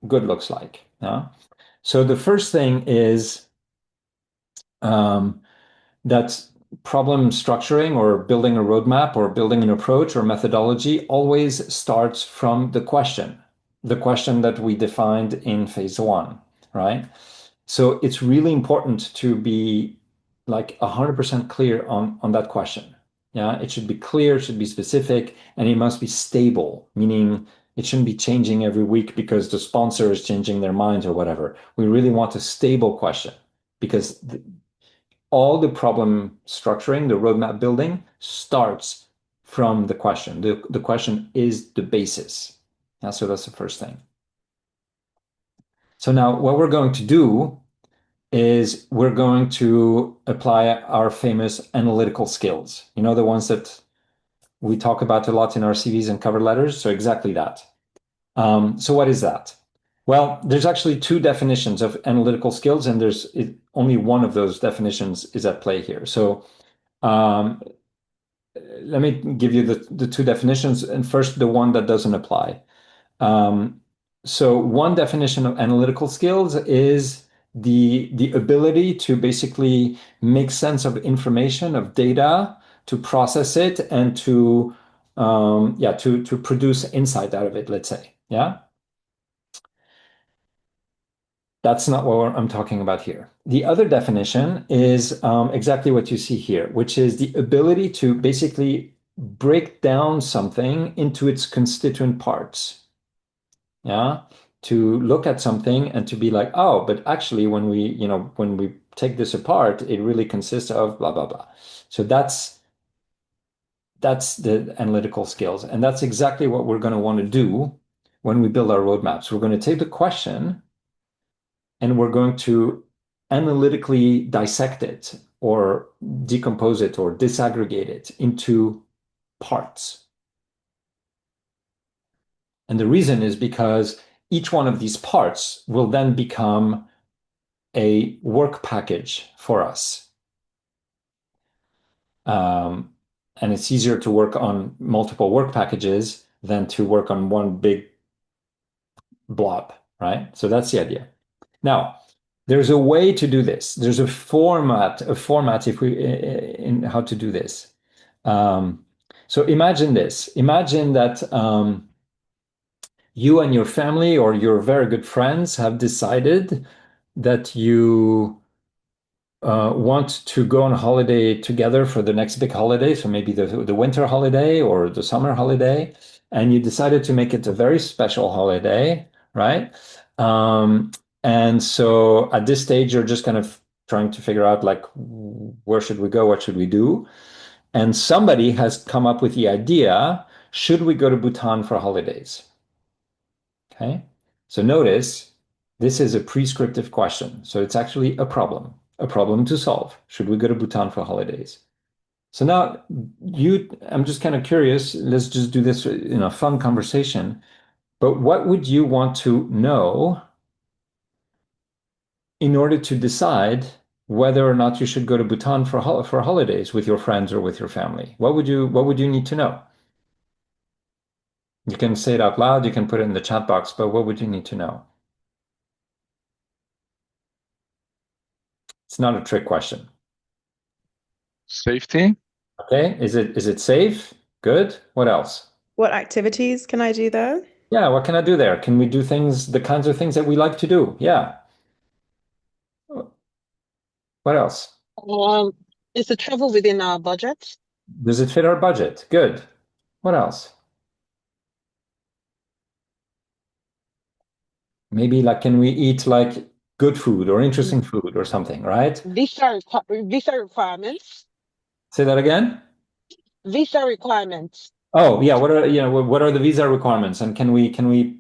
good looks like. Yeah. So the first thing is that problem structuring or building a roadmap or building an approach or methodology always starts from the question that we defined in phase one, right? So it's really important to be 100% clear on that question. Yeah, it should be clear, it should be specific, and it must be stable, meaning it shouldn't be changing every week because the sponsor is changing their minds or whatever. We really want a stable question because all the problem structuring, the roadmap building starts from the question. The question is the basis. Yeah, so that's the first thing. So now what we're going to do is we're going to apply our famous analytical skills. The ones that we talk about a lot in our CVs and cover letters. So exactly that. So what is that? Well, there's actually two definitions of analytical skills, and only one of those definitions is at play here. So let me give you the two definitions, and first the one that doesn't apply. So one definition of analytical skills is the ability to basically make sense of information, of data, to process it, and to to produce insight out of it, let's say. Yeah. That's not what I'm talking about here. The other definition is exactly what you see here, which is the ability to basically break down something into its constituent parts. Yeah. To look at something and to be like, oh, but actually when we take this apart, it really consists of blah, blah, blah. So that's the analytical skills. And that's exactly what we're going to want to do when we build our roadmaps. We're going to take the question and we're going to analytically dissect it or decompose it or disaggregate it into parts. And the reason is because each one of these parts will then become a work package for us. And it's easier to work on multiple work packages than to work on one big blob, right? So that's the idea. Now, there's a way to do this. There's a format in how to do this. So imagine this. Imagine that you and your family or your very good friends have decided that you want to go on holiday together for the next big holiday. So maybe the winter holiday or the summer holiday. And you decided to make it a very special holiday, right? And so at this stage, you're just kind of trying to figure out like, where should we go? What should we do? And somebody has come up with the idea, should we go to Bhutan for holidays? Okay. So notice this is a prescriptive question. So it's actually a problem to solve. Should we go to Bhutan for holidays? So now I'm just kind of curious. Let's just do this in a fun conversation. But what would you want to know in order to decide whether or not you should go to Bhutan for holidays with your friends or with your family? What would you need to know? You can say it out loud, you can put it in the chat box, but what would you need to know? It's not a trick question. Safety. Okay, is it safe? Good. What else? What activities can I do there? Yeah, what can I do there? Can we do the kinds of things that we like to do? Yeah. What else? Is the travel within our budget? Does it fit our budget? Good. What else? Maybe like, can we eat like good food or interesting food or something, right? Visa requirements. Say that again? Visa requirements. Oh, yeah. What are the visa requirements, and can we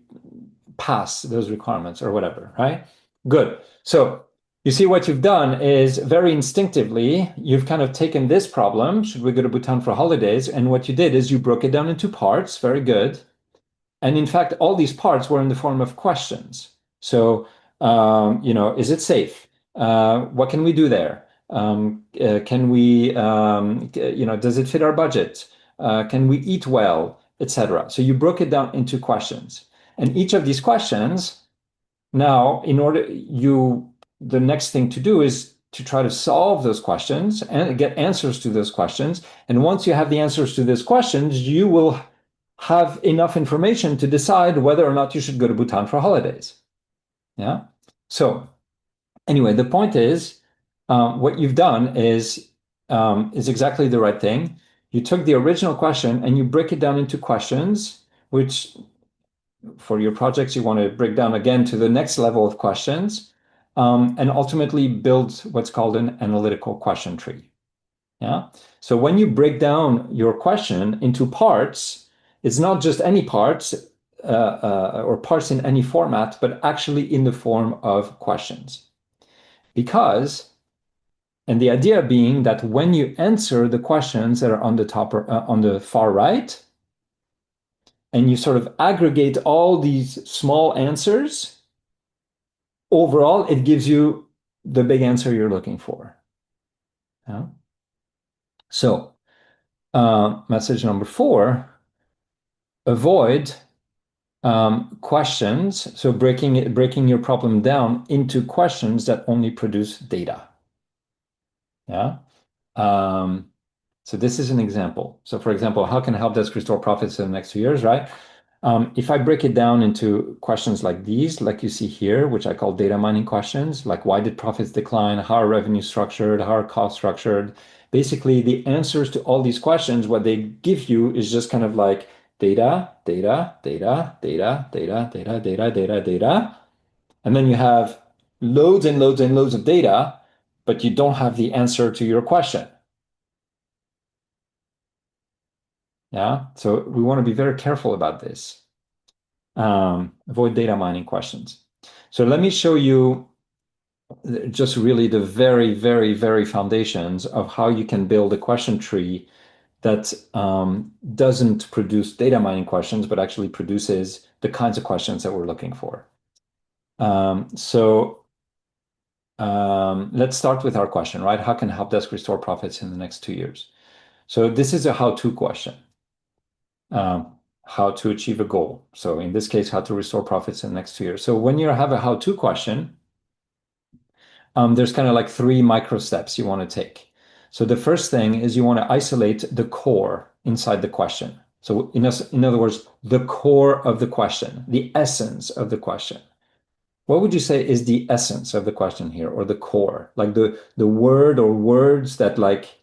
pass those requirements or whatever, right? Good. So you see what you've done is very instinctively, you've kind of taken this problem, should we go to Bhutan for holidays? And what you did is you broke it down into parts. Very good. And in fact, all these parts were in the form of questions. So, is it safe? What can we do there? Can we, does it fit our budget? Can we eat well, etc. So you broke it down into questions. And each of these questions, now, the next thing to do is to try to solve those questions and get answers to those questions. And once you have the answers to those questions, you will have enough information to decide whether or not you should go to Bhutan for holidays. Yeah. So anyway, the point is, what you've done is exactly the right thing. You took the original question and you break it down into questions, which for your projects, you want to break down again to the next level of questions, and ultimately build what's called an analytical question tree. Yeah. So when you break down your question into parts, it's not just any parts or parts in any format, but actually in the form of questions. And the idea being that when you answer the questions that are on the top or on the far right, and you sort of aggregate all these small answers, overall, it gives you the big answer you're looking for. Yeah. So, message number 4, avoid questions. So breaking your problem down into questions that only produce data. Yeah. So this is an example. So for example, how can help desk restore profits in the next 2 years, right? If I break it down into questions like these, like you see here, which I call data mining questions, like why did profits decline? How are revenues structured? How are costs structured? Basically, the answers to all these questions, what they give you is just kind of like data, data, data, data, data, data, data, data, data. And then you have loads and loads and loads of data, but you don't have the answer to your question. Yeah, so we want to be very careful about this. Avoid data mining questions. So let me show you just really the very, very, very foundations of how you can build a question tree that doesn't produce data mining questions, but actually produces the kinds of questions that we're looking for. Let's start with our question, right? How can Helpdesk restore profits in the next 2 years? So this is a how-to question. How to achieve a goal. So in this case, how to restore profits in the next 2 years. So when you have a how-to question, there's kind of like 3 micro steps you want to take. So the first thing is you want to isolate the core inside the question. So in other words, the core of the question, the essence of the question. What would you say is the essence of the question here, or the core? Like the word or words that like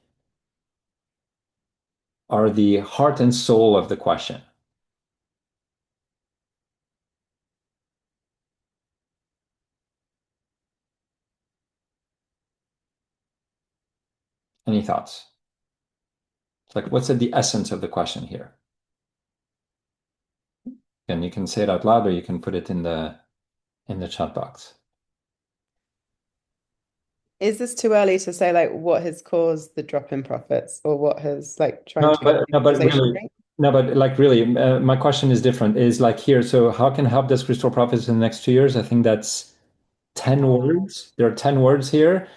are the heart and soul of the question. Any thoughts? Like, what's the essence of the question here? And you can say it out loud, or you can put it in the chat box. Is this too early to say like what has caused the drop in profits, or what has like trying No, to get but utilization really, rate? no, but like really, my question is different. Is like here. So how can Helpdesk restore profits in the next 2 years? I think that's 10 words. There are 10 words here.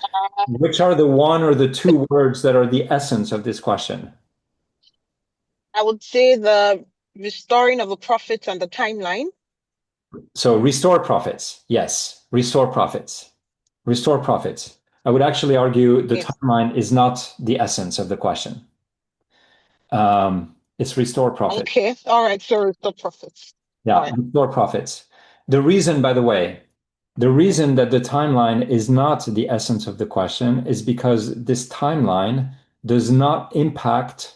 Which are the 1 or the 2 words that are the essence of this question? I would say the restoring of a profit and the timeline. So restore profits. Yes, restore profits. Restore profits. I would actually argue the Yes. timeline is not the essence of the question. It's restore profits. Okay. All right. So restore profits. Yeah, Right. restore profits. The reason, by the way, the reason that the timeline is not the essence of the question is because this timeline does not impact.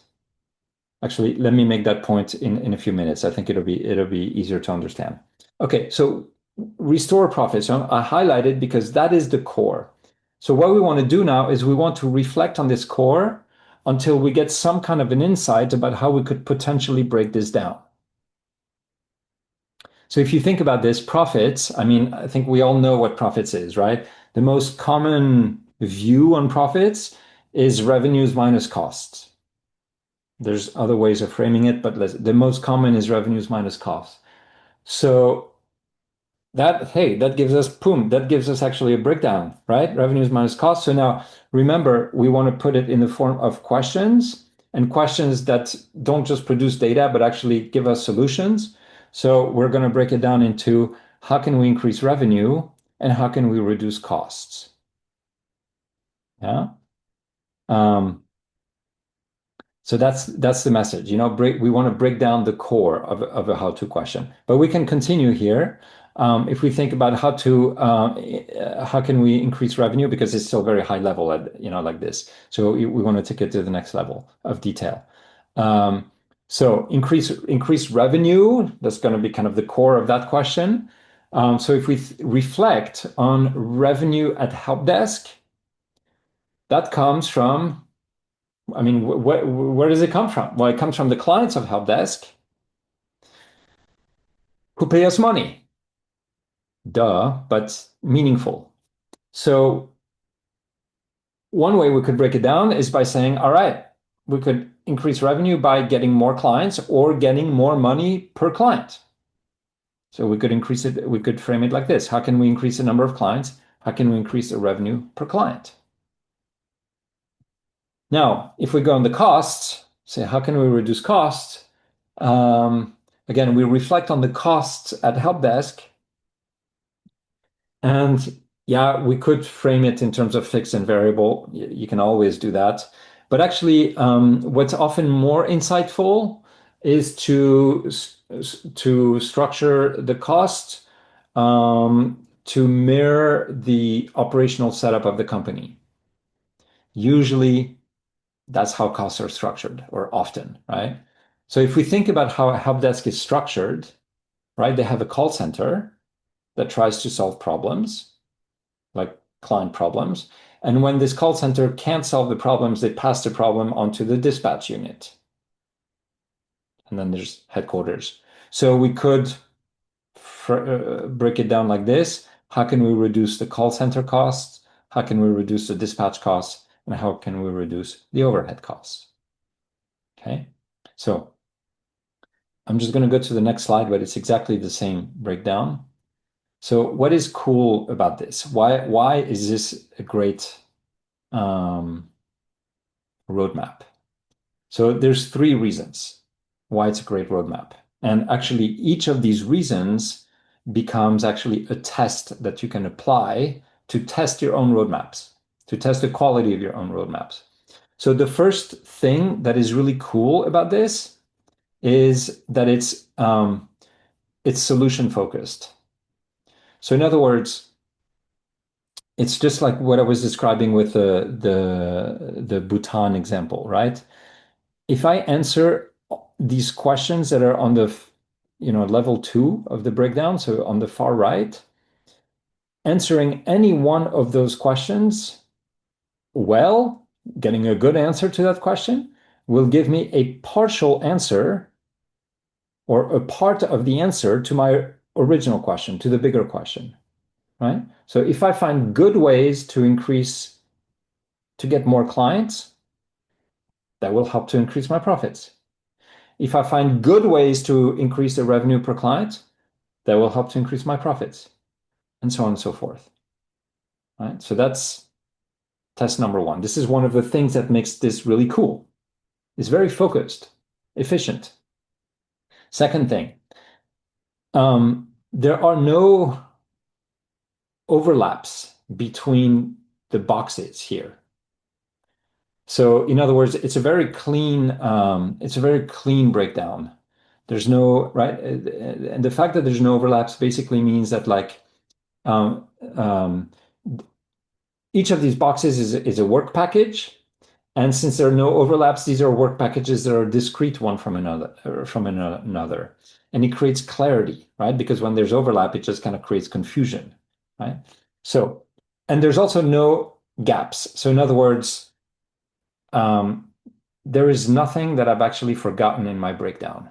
Actually, let me make that point in a few minutes. I think it'll be easier to understand. Okay, so restore profits. So I highlighted because that is the core. So what we want to do now is we want to reflect on this core until we get some kind of an insight about how we could potentially break this down. So if you think about this, profits, I mean, I think we all know what profits is, right? The most common view on profits is revenues minus costs. There's other ways of framing it, but the most common is revenues minus costs. So that gives us that gives us actually a breakdown, right? Revenues minus costs. So now remember, we want to put it in the form of questions, and questions that don't just produce data, but actually give us solutions. So we're going to break it down into how can we increase revenue and how can we reduce costs? Yeah. So that's the message. We want to break down the core of a how-to question. But we can continue here. If we think about how can we increase revenue, because it's still very high level like this. So we want to take it to the next level of detail. So increase revenue, that's going to be kind of the core of that question. So if we reflect on revenue at Helpdesk, that comes from, I mean, where does it come from? Well, it comes from the clients of Helpdesk who pay us money. Duh, but meaningful. So one way we could break it down is by saying, all right, we could increase revenue by getting more clients or getting more money per client. So we could increase it, we could frame it like this. How can we increase the number of clients? How can we increase the revenue per client? Now, if we go on the costs, say, how can we reduce costs? Again, we reflect on the costs at Helpdesk. And yeah, we could frame it in terms of fixed and variable. You can always do that. But actually, what's often more insightful is to structure the cost to mirror the operational setup of the company. Usually, that's how costs are structured, or often, right? So if we think about how a help desk is structured, right, they have a call center that tries to solve problems, like client problems. And when this call center can't solve the problems, they pass the problem onto the dispatch unit. And then there's headquarters. So we could break it down like this. How can we reduce the call center costs? How can we reduce the dispatch costs? And how can we reduce the overhead costs? Okay, so I'm just going to go to the next slide, but it's exactly the same breakdown. So what is cool about this? Why is this a great roadmap? So there's 3 reasons why it's a great roadmap. And actually, each of these reasons becomes actually a test that you can apply to test your own roadmaps, to test the quality of your own roadmaps. So the first thing that is really cool about this is that it's solution focused. So in other words, it's just like what I was describing with the Bhutan example, right? If I answer these questions that are on the level 2 of the breakdown, so on the far right, answering any one of those questions well, getting a good answer to that question will give me a partial answer or a part of the answer to my original question, to the bigger question, right? So if I find good ways to get more clients, that will help to increase my profits. If I find good ways to increase the revenue per client, that will help to increase my profits, and so on and so forth. Right? So that's test number 1. This is one of the things that makes this really cool. It's very focused, efficient. Second thing, there are no overlaps between the boxes here. So in other words, it's a very clean breakdown. There's no, right? And the fact that there's no overlaps basically means that like each of these boxes is a work package. And since there are no overlaps, these are work packages that are discrete one from another. And it creates clarity, right? Because when there's overlap, it just kind of creates confusion, right? So, and there's also no gaps. So in other words, there is nothing that I've actually forgotten in my breakdown.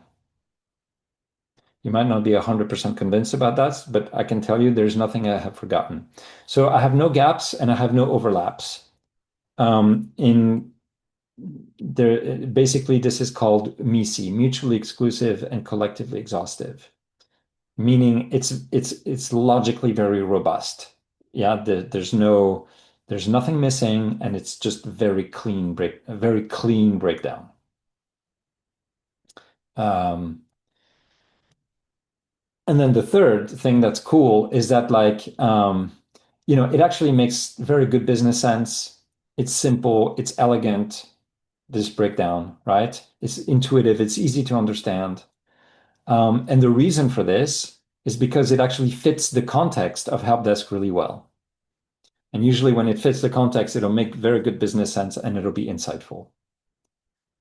You might not be 100% convinced about that, but I can tell you there's nothing I have forgotten. So I have no gaps and I have no overlaps. Basically, this is called MISI, mutually exclusive and collectively exhaustive, meaning it's logically very robust. Yeah, there's nothing missing, and it's just a very clean breakdown. And then the third thing that's cool is that like it actually makes very good business sense. It's simple, it's elegant, this breakdown, right? It's intuitive, it's easy to understand. And the reason for this is because it actually fits the context of help desk really well. And usually when it fits the context, it'll make very good business sense and it'll be insightful.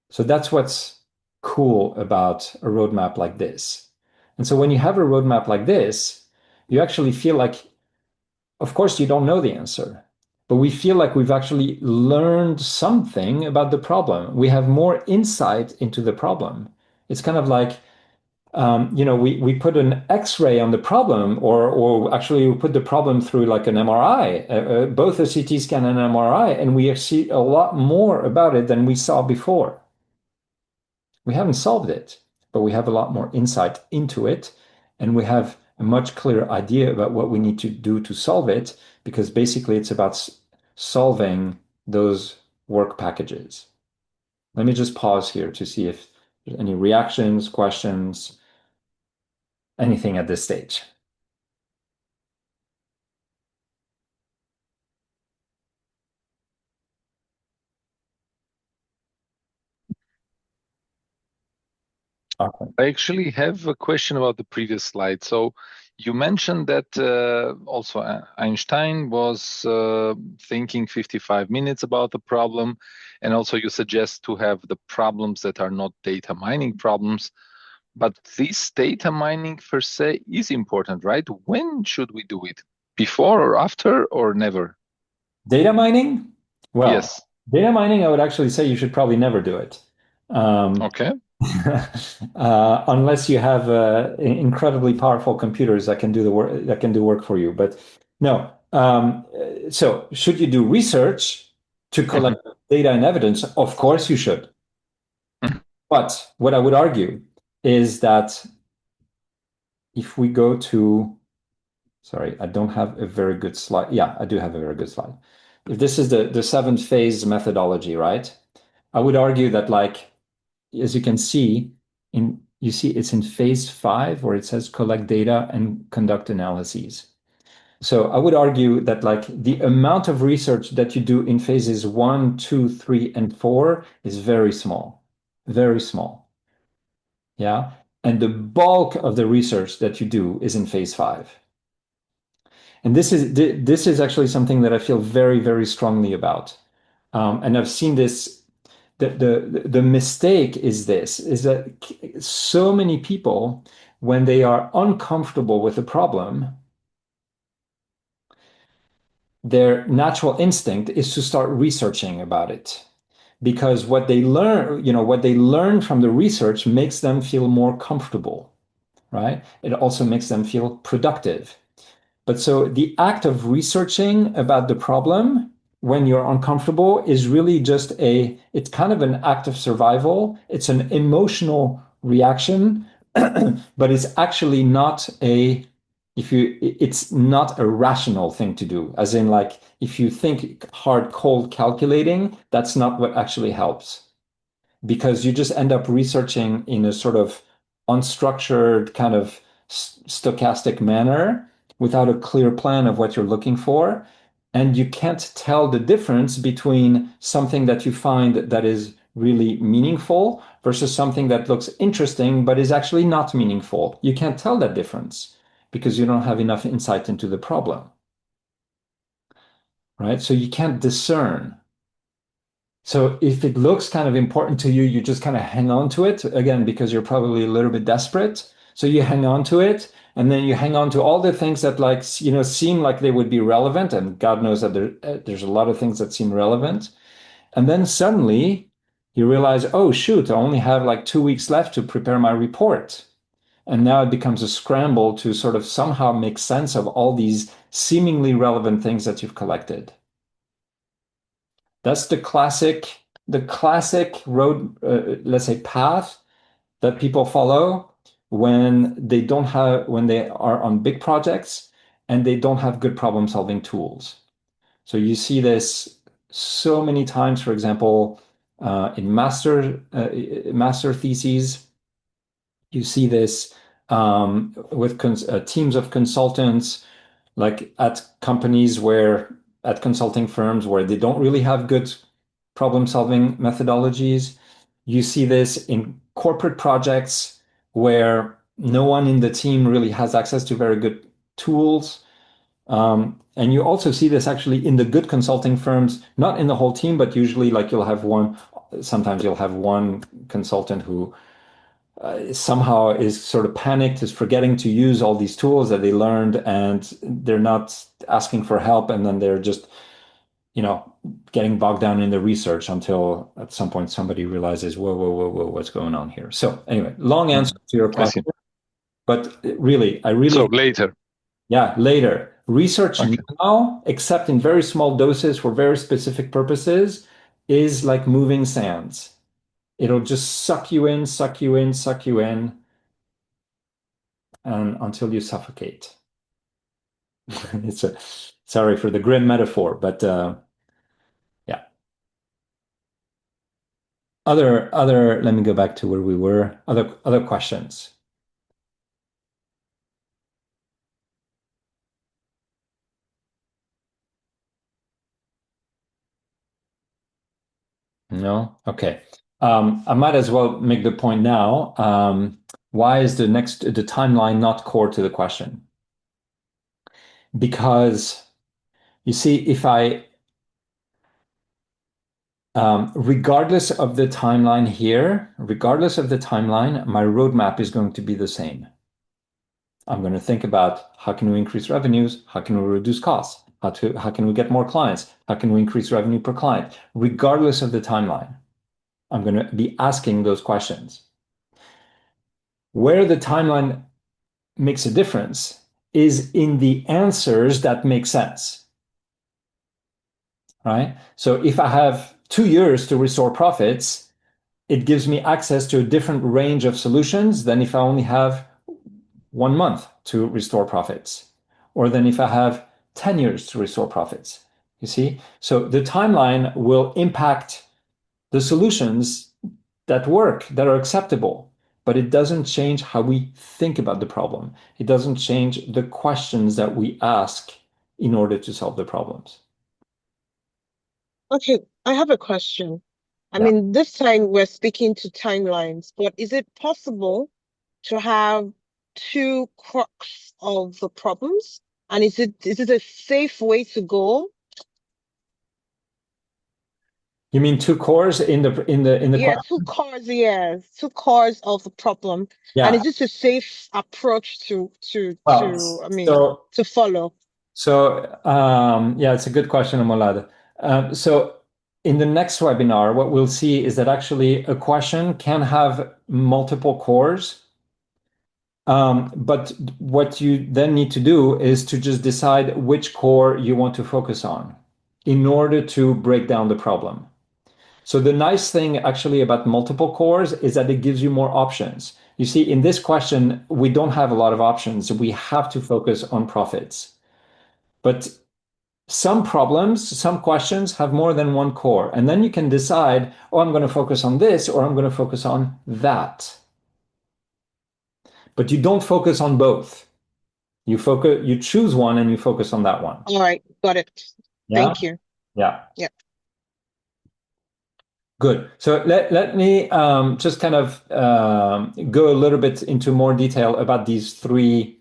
So that's what's cool about a roadmap like this. And so when you have a roadmap like this, you actually feel like, of course, you don't know the answer, but we feel like we've actually learned something about the problem. We have more insight into the problem. It's kind of like, we put an X-ray on the problem, or actually we put the problem through like an MRI, both a CT scan and an MRI, and we see a lot more about it than we saw before. We haven't solved it, but we have a lot more insight into it, and we have a much clearer idea about what we need to do to solve it, because basically it's about solving those work packages. Let me just pause here to see if there's any reactions, questions, anything at this stage. Okay. I actually have a question about the previous slide. So you mentioned that also Einstein was thinking 55 minutes about the problem, and also you suggest to have the problems that are not data mining problems. But this data mining per se is important, right? When should we do it? Before or after or never? Data mining? Well, Yes. data mining, I would actually say you should probably never do it. Okay. Unless you have incredibly powerful computers that can do the work for you. But no. So should you do research to collect data and evidence? Of course you should. Mhm. But what I would argue is that if we go to, sorry, I don't have a very good slide. Yeah, I do have a very good slide. If this is the seventh phase methodology, right? I would argue that, like, as you can see, you see it's in phase 5 where it says collect data and conduct analyses. So I would argue that, like, the amount of research that you do in phases 1, 2, 3, and 4 is very small, very small. Yeah. And the bulk of the research that you do is in phase 5. And this is actually something that I feel very, very strongly about. And I've seen this. The mistake is this, is that so many people, when they are uncomfortable with a problem, their natural instinct is to start researching about it. Because what they learn from the research makes them feel more comfortable, right? It also makes them feel productive. But so the act of researching about the problem when you're uncomfortable is really just it's kind of an act of survival. It's an emotional reaction, but it's actually not it's not a rational thing to do. As in, like, if you think hard, cold calculating, that's not what actually helps, because you just end up researching in a sort of unstructured kind of stochastic manner without a clear plan of what you're looking for. And you can't tell the difference between something that you find that is really meaningful versus something that looks interesting but is actually not meaningful. You can't tell that difference because you don't have enough insight into the problem, right? So you can't discern. So if it looks kind of important to you, you just kind of hang on to it, again, because you're probably a little bit desperate. So you hang on to it, and then you hang on to all the things that, like, seem like they would be relevant. And God knows that there's a lot of things that seem relevant. And then suddenly you realize, oh, shoot, I only have like 2 weeks left to prepare my report. And now it becomes a scramble to sort of somehow make sense of all these seemingly relevant things that you've collected. That's the classic road, let's say, path that people follow when they are on big projects and they don't have good problem solving tools. So you see this so many times, for example, in master theses. You see this with teams of consultants, like at companies at consulting firms where they don't really have good problem solving methodologies. You see this in corporate projects where no one in the team really has access to very good tools. And you also see this actually in the good consulting firms, not in the whole team, but usually, like, sometimes you'll have one consultant who somehow is sort of panicked, is forgetting to use all these tools that they learned, and they're not asking for help. And then they're just, getting bogged down in the research until at some point somebody realizes, whoa, whoa, whoa, whoa, what's going on here? So anyway, long answer to your question, but really, So later. Yeah, later. Research now, except in very small doses for very specific purposes, is like moving sands. It'll just suck you in, suck you in, suck you in, and until you suffocate. Sorry for the grim metaphor, but yeah. Let me go back to where we were. Other questions. No? Okay. I might as well make the point now. Why is the timeline not core to the question? Because you see, if I, regardless of the timeline here, regardless of the timeline, my roadmap is going to be the same. I'm going to think about how can we increase revenues? How can we reduce costs? How can we get more clients? How can we increase revenue per client? Regardless of the timeline, I'm going to be asking those questions. Where the timeline makes a difference is in the answers that make sense, right? So if I have 2 years to restore profits, it gives me access to a different range of solutions than if I only have 1 month to restore profits, or than if I have 10 years to restore profits. You see? So the timeline will impact the solutions that work, that are acceptable, but it doesn't change how we think about the problem. It doesn't change the questions that we ask in order to solve the problems. Okay, I have a question. I mean, this time we're speaking to timelines, but is it possible to have two crux of the problems? And is it a safe way to go? You mean 2 cores in the Yeah, question? two cores of the problem. Yeah. And is this a safe approach to follow? So yeah, it's a good question, Molad. So in the next webinar, what we'll see is that actually a question can have multiple cores. But what you then need to do is to just decide which core you want to focus on in order to break down the problem. So the nice thing actually about multiple cores is that it gives you more options. You see, in this question, we don't have a lot of options. We have to focus on profits. But some problems, some questions have more than one core. And then you can decide, oh, I'm going to focus on this or I'm going to focus on that. But you don't focus on both. You choose one and you focus on that one. All right, got it. Yeah? Thank you. Yeah. Yeah. Good. So let me just kind of go a little bit into more detail about these 3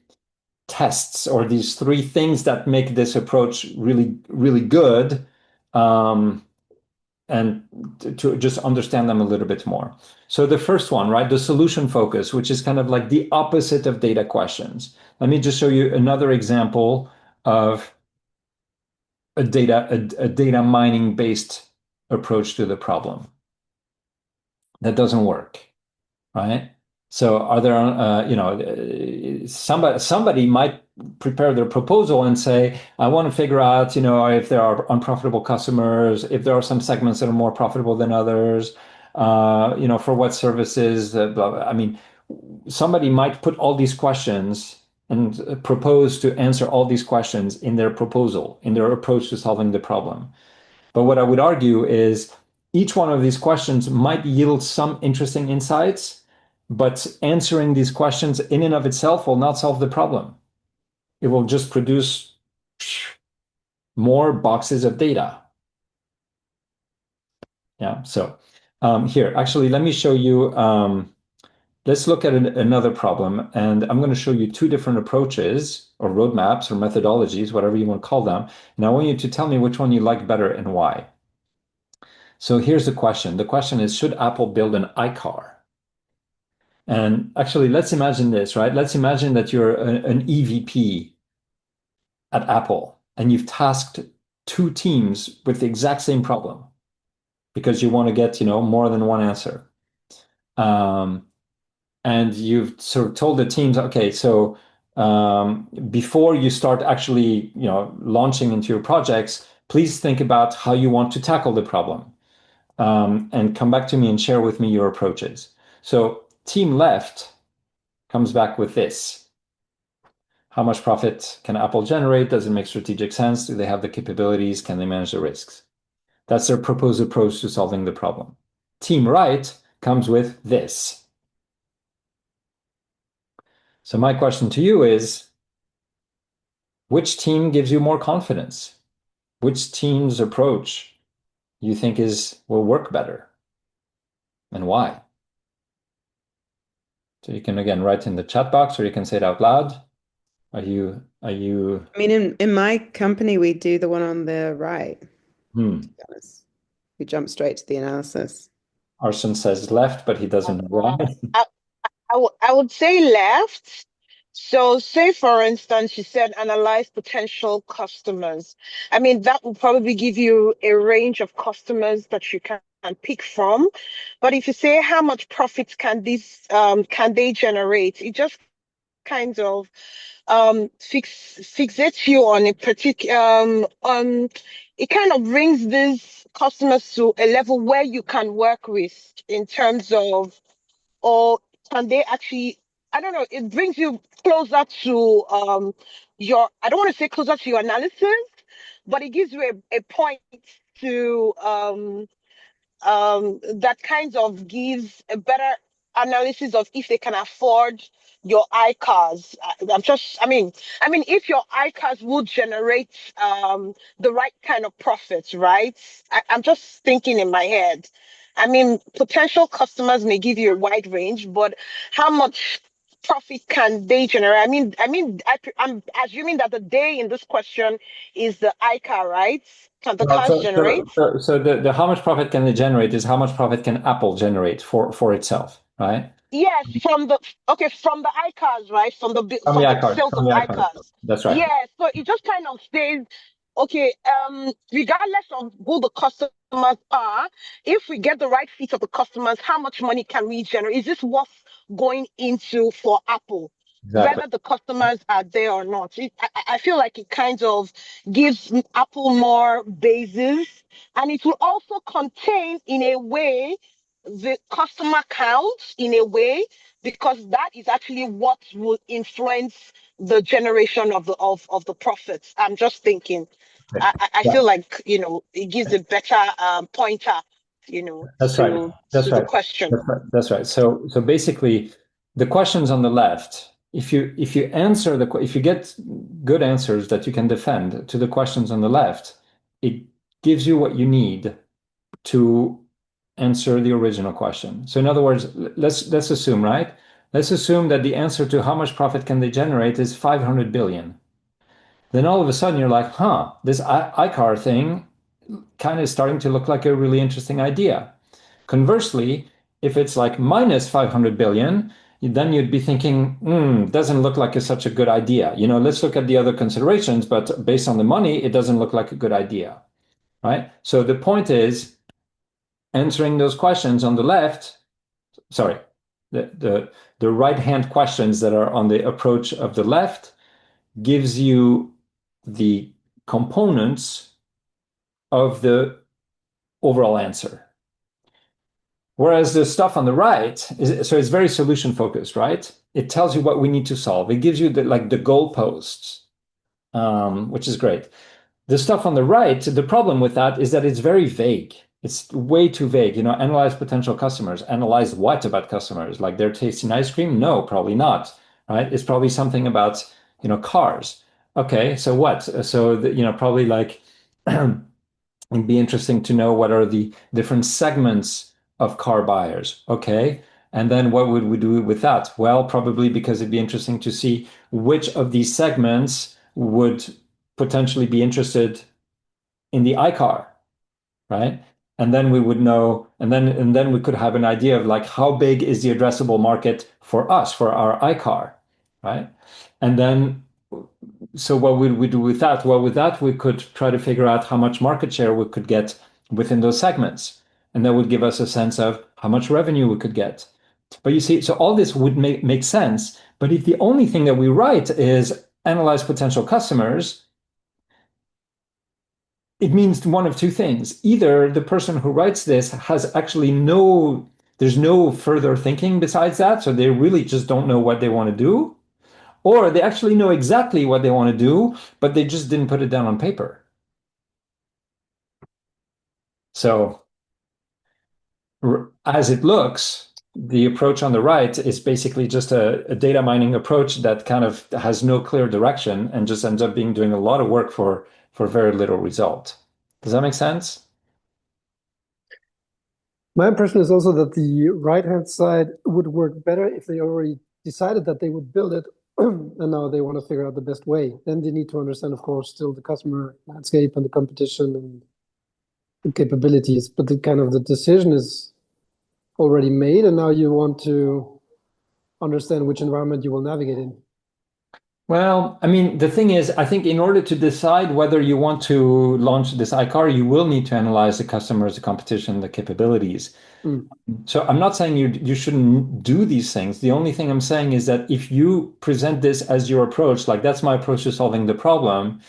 tests or these 3 things that make this approach really, really good, and to just understand them a little bit more. So the first one, right, the solution focus, which is kind of like the opposite of data questions. Let me just show you another example of a data mining based approach to the problem. That doesn't work, right? So are there, somebody might prepare their proposal and say, I want to figure out, if there are unprofitable customers, if there are some segments that are more profitable than others, for what services, blah, blah. I mean, somebody might put all these questions and propose to answer all these questions in their proposal, in their approach to solving the problem. But what I would argue is each one of these questions might yield some interesting insights, but answering these questions in and of itself will not solve the problem. It will just produce more boxes of data. Yeah, so here, actually, let me show you, let's look at another problem, and I'm going to show you 2 different approaches or roadmaps or methodologies, whatever you want to call them, and I want you to tell me which one you like better and why. So here's the question. The question is, should Apple build an iCar? And actually, let's imagine this, right? Let's imagine that you're an EVP at Apple and you've tasked 2 teams with the exact same problem because you want to get, more than one answer. And you've sort of told the teams, okay, so before you start actually, launching into your projects, please think about how you want to tackle the problem. And come back to me and share with me your approaches. So team left comes back with this. How much profit can Apple generate? Does it make strategic sense? Do they have the capabilities? Can they manage the risks? That's their proposed approach to solving the problem. Team right comes with this. So my question to you is, which team gives you more confidence? Which team's approach you think will work better? and why? So you can again write in the chat box, or you can say it out loud. Are you? I mean, in my company, we do the one on the right. To be honest. We jump straight to the analysis. Arson says left, but he doesn't know why. I would say left. So say, for instance, you said analyze potential customers. I mean, that will probably give you a range of customers that you can pick from. But if you say how much profits can they generate, it just kind of fixates you on a particular it kind of brings these customers to a level where you can work with in terms of, or can they actually, I don't know, it brings you closer to your, I don't want to say closer to your analysis, but it gives you a point to that kind of gives a better analysis of if they can afford your iCars. If your iCars would generate the right kind of profits, right? I'm just thinking in my head. I mean, potential customers may give you a wide range, but how much profit can they generate? I'm assuming that the day in this question is the iCar, right? Can the cars generate? So the how much profit can they generate is how much profit can Apple generate for itself, right? Yes, from the iCars, right? From the sales of iCars. That's right. Yeah, so it just kind of says, okay, regardless of who the customers are, if we get the right fit of the customers, how much money can we generate? Is this worth going into for Apple? Exactly. Whether the customers are there or not. I feel like it kind of gives Apple more bases, and it will also contain, in a way, the customer count, in a way, because that is actually what will influence the generation of the profits. I'm just thinking. I feel like, it gives a better pointer, That's right. the question. That's right. So basically, the questions on the left, if you get good answers that you can defend to the questions on the left, it gives you what you need to answer the original question. So in other words, let's assume, right? Let's assume that the answer to how much profit can they generate is 500 billion. Then all of a sudden you're like, this iCar thing kind of starting to look like a really interesting idea. Conversely, if it's like minus 500 billion, then you'd be thinking, doesn't look like such a good idea. Let's look at the other considerations, but based on the money, it doesn't look like a good idea, right? So the point is answering those questions on the left, the right-hand questions that are on the approach of the left gives you the components of the overall answer. Whereas the stuff on the right it's very solution focused, right? It tells you what we need to solve. It gives you the goalposts, which is great. The stuff on the right, the problem with that is that it's very vague. It's way too vague. Analyze potential customers. Analyze what about customers? Like they're tasting ice cream? No, probably not. Right? It's probably something about cars. Okay, so what? So probably like it'd be interesting to know what are the different segments of car buyers. Okay, and then what would we do with that? Well, probably because it'd be interesting to see which of these segments would potentially be interested in the iCar, right? And then we would know, and then we could have an idea of like how big is the addressable market for us, for our iCar, right? And then, so what would we do with that? Well, with that, we could try to figure out how much market share we could get within those segments. And that would give us a sense of how much revenue we could get. But you see, so all this would make sense. But if the only thing that we write is analyze potential customers, it means one of two things. Either the person who writes this has actually there's no further thinking besides that, so they really just don't know what they want to do, or they actually know exactly what they want to do, but they just didn't put it down on paper. So as it looks, the approach on the right is basically just a data mining approach that kind of has no clear direction and just ends up doing a lot of work for very little result. Does that make sense? My impression is also that the right-hand side would work better if they already decided that they would build it, and now they want to figure out the best way. Then they need to understand, of course, still the customer landscape and the competition and the capabilities. But the decision is already made, and now you want to understand which environment you will navigate in. Well, I mean, the thing is, I think in order to decide whether you want to launch this iCar, you will need to analyze the customers, the competition, the capabilities. So I'm not saying you shouldn't do these things. The only thing I'm saying is that if you present this as your approach, like that's my approach to solving the problem,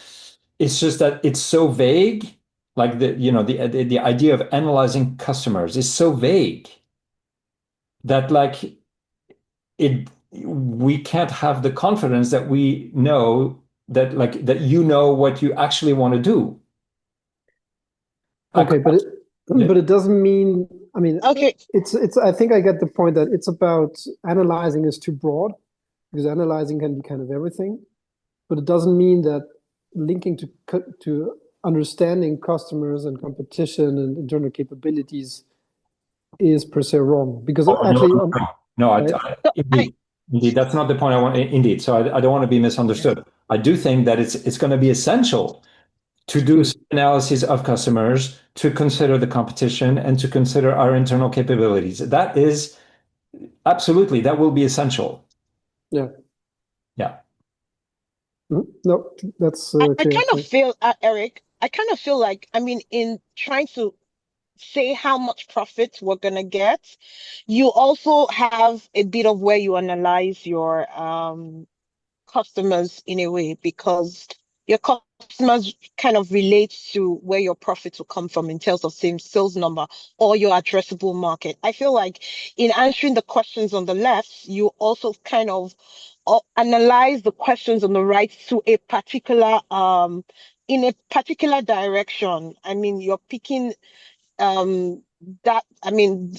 it's just that it's so vague. Like the idea of analyzing customers is so vague that like we can't have the confidence that we know that like that you know what you actually want to do. Okay, but it doesn't mean, I mean, Okay. It's I think I get the point that it's about analyzing is too broad, because analyzing can be kind of everything, but it doesn't mean that linking to understanding customers and competition and internal capabilities is per se wrong, because actually indeed, that's not the point I want. Indeed, so I don't want to be misunderstood. I do think that it's going to be essential to do analysis of customers, to consider the competition, and to consider our internal capabilities. That is absolutely, that will be essential. Yeah. Mm-hmm. No, that's I kind of feel, Eric, I kind of feel like, I mean, in trying to say how much profit we're going to get, you also have a bit of where you analyze your customers in a way, because your customers kind of relate to where your profits will come from in terms of same sales number or your addressable market. I feel like in answering the questions on the left, you also kind of analyze the questions on the right to a particular in a particular direction. I mean, you're picking that, I mean,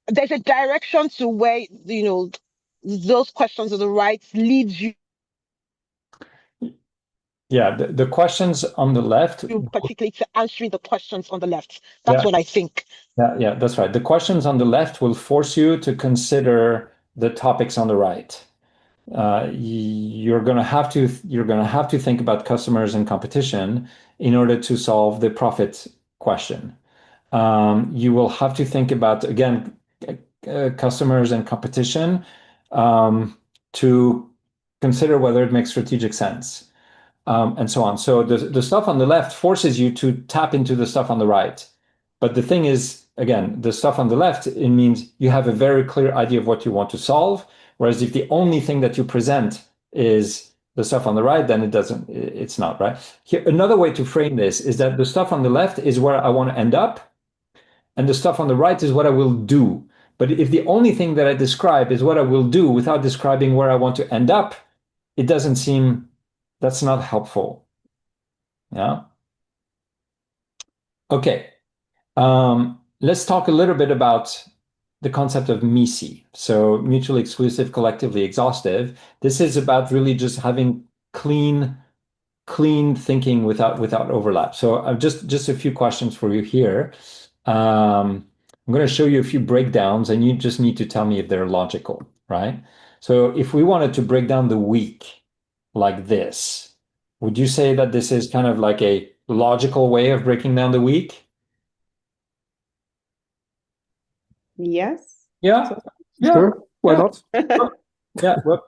there's a direction to where, you know, those questions on the right leads you. Yeah, the questions on the left, particularly to answering the questions on the left. That's what I think. Yeah, that's right. The questions on the left will force you to consider the topics on the right. You're going to have to think about customers and competition in order to solve the profit question. You will have to think about, again, customers and competition to consider whether it makes strategic sense, and so on. So the stuff on the left forces you to tap into the stuff on the right. But the thing is, again, the stuff on the left, it means you have a very clear idea of what you want to solve. Whereas if the only thing that you present is the stuff on the right, then it's not, right? Here, another way to frame this is that the stuff on the left is where I want to end up, and the stuff on the right is what I will do. But if the only thing that I describe is what I will do without describing where I want to end up, it doesn't seem, that's not helpful. Yeah. Okay. Let's talk a little bit about the concept of MICE. So mutually exclusive, collectively exhaustive. This is about really just having clean thinking without overlap. So just a few questions for you here. I'm going to show you a few breakdowns, and you just need to tell me if they're logical, right? So if we wanted to break down the week like this, would you say that this is kind of like a logical way of breaking down the week? Yes. Yeah. Sure. Why not? Yeah. Whoop.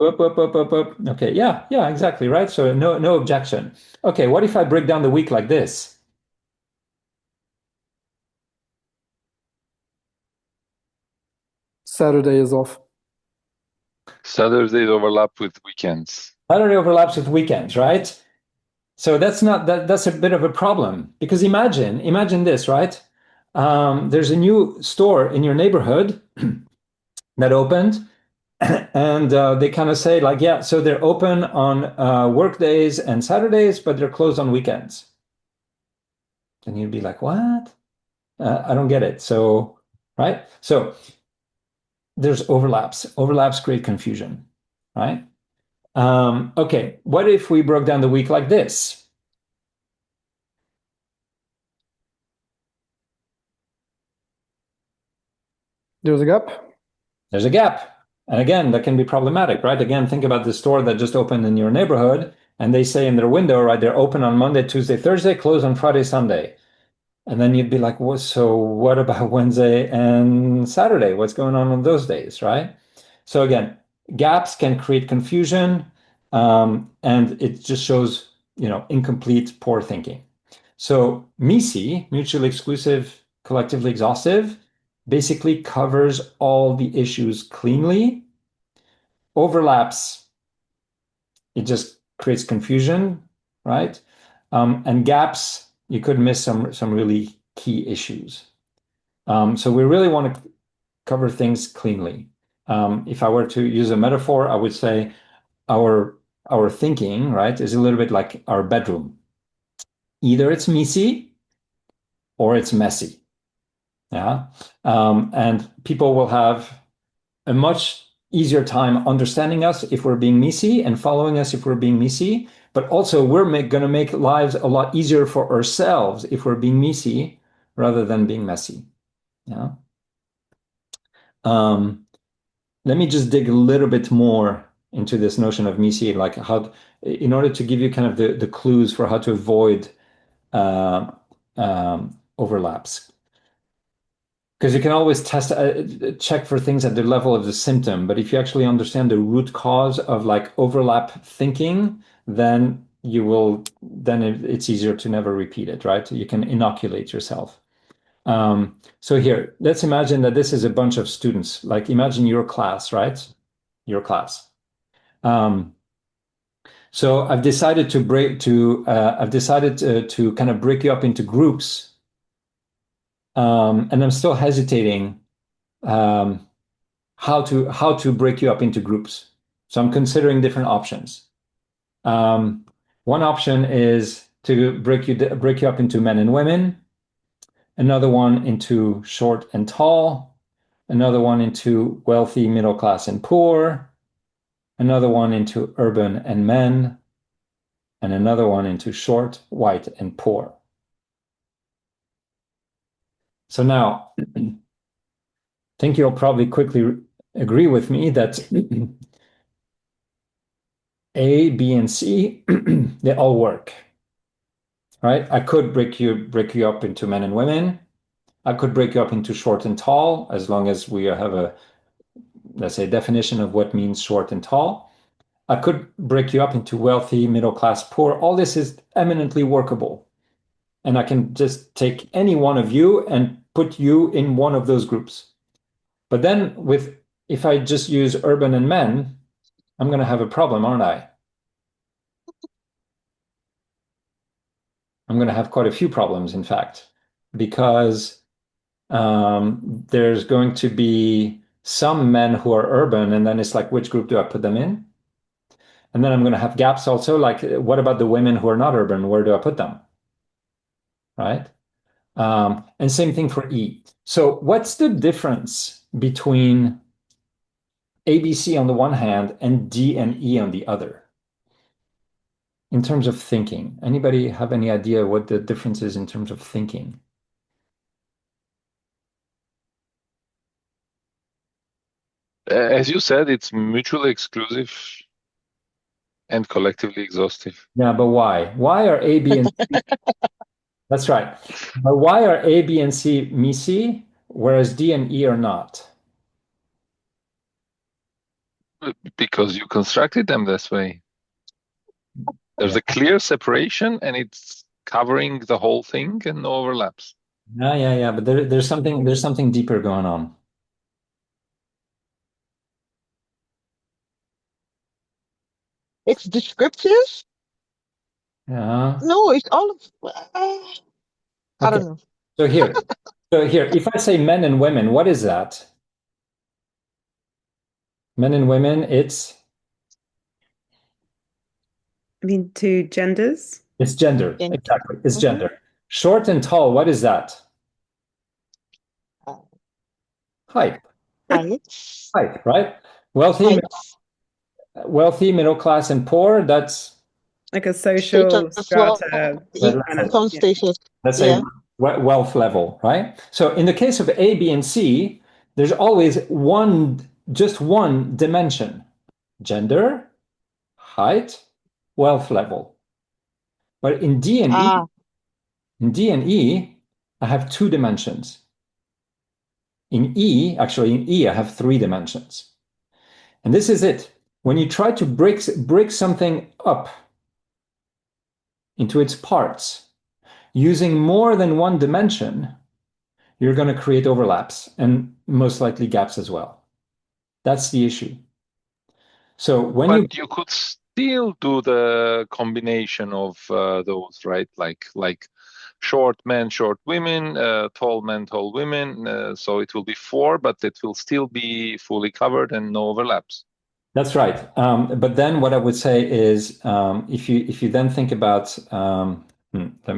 Okay. Yeah, exactly. Right. So no objection. Okay. What if I break down the week like this? Saturday is off. Saturdays overlap with weekends. Saturday overlaps with weekends, right? So that's a bit of a problem, because imagine this, right? There's a new store in your neighborhood that opened, and they kind of say like, yeah, so they're open on work days and Saturdays, but they're closed on weekends. And you'd be like, what? I don't get it. So, right? So there's overlaps. Overlaps create confusion, right? Okay, what if we broke down the week like this? There's a gap. There's a gap. And again, that can be problematic, right? Again, think about the store that just opened in your neighborhood, and they say in their window, right, they're open on Monday, Tuesday, Thursday, closed on Friday, Sunday. And then you'd be like, well, so what about Wednesday and Saturday? What's going on those days, right? So again, gaps can create confusion, and it just shows, incomplete, poor thinking. So MISI, mutually exclusive, collectively exhaustive, basically covers all the issues cleanly. Overlaps, it just creates confusion, right? And gaps, you could miss some really key issues. So we really want to cover things cleanly. If I were to use a metaphor, I would say our thinking, right, is a little bit like our bedroom. Either it's messy or it's messy. Yeah. And people will have a much easier time understanding us if we're being messy and following us if we're being messy. But also, we're going to make lives a lot easier for ourselves if we're being messy rather than being messy. Yeah. Let me just dig a little bit more into this notion of messy, like how, in order to give you kind of the clues for how to avoid overlaps. Because you can always check for things at the level of the symptom, but if you actually understand the root cause of like overlap thinking, then it's easier to never repeat it, right? You can inoculate yourself. So here, let's imagine that this is a bunch of students. Like imagine your class, right? Your class. So I've decided to kind of break you up into groups. And I'm still hesitating how to break you up into groups. So I'm considering different options. One option is to break you up into men and women. Another one into short and tall. Another one into wealthy, middle class, and poor. Another one into urban and men. And another one into short, white, and poor. So now, I think you'll probably quickly agree with me that A, B, and C, they all work, right? I could break you up into men and women. I could break you up into short and tall, as long as we have a, let's say, definition of what means short and tall. I could break you up into wealthy, middle class, poor. All this is eminently workable. And I can just take any one of you and put you in one of those groups. But then if I just use urban and men, I'm going to have a problem, aren't I? I'm going to have quite a few problems, in fact, because there's going to be some men who are urban, and then it's like, which group do I put them in? And then I'm going to have gaps also, like, what about the women who are not urban? Where do I put them? Right? And same thing for E. So what's the difference between ABC on the one hand and D and E on the other? In terms of thinking, anybody have any idea what the difference is in terms of thinking? As you said, it's mutually exclusive and collectively exhaustive. Yeah, but why? Why are A, B, and C? That's right. But why are A, B, and C messy, whereas D and E are not? Because you constructed them this way. There's a clear separation, and it's covering the whole thing and no overlaps. Yeah. But there's something deeper going on. It's descriptive? Yeah. No, it's all of, I don't know. So here, if I say men and women, what is that? Men and women, it's? I mean, two genders? It's gender. Exactly. It's gender. Short and tall, what is that? Height. Height, right? Wealthy, middle class, and poor, that's like a social strata. Some stations. Let's say wealth level, right? So in the case of A, B, and C, there's always just one dimension: gender, height, wealth level. But in D and E, I have 2 dimensions. In E, I have 3 dimensions. And this is it. When you try to break something up into its parts using more than one dimension, you're going to create overlaps and most likely gaps as well. That's the issue. So but you could still do the combination of those, right? Like short men, short women, tall men, tall women. So it will be 4, but it will still be fully covered and no overlaps. That's right. But then what I would say is, if you then think about, let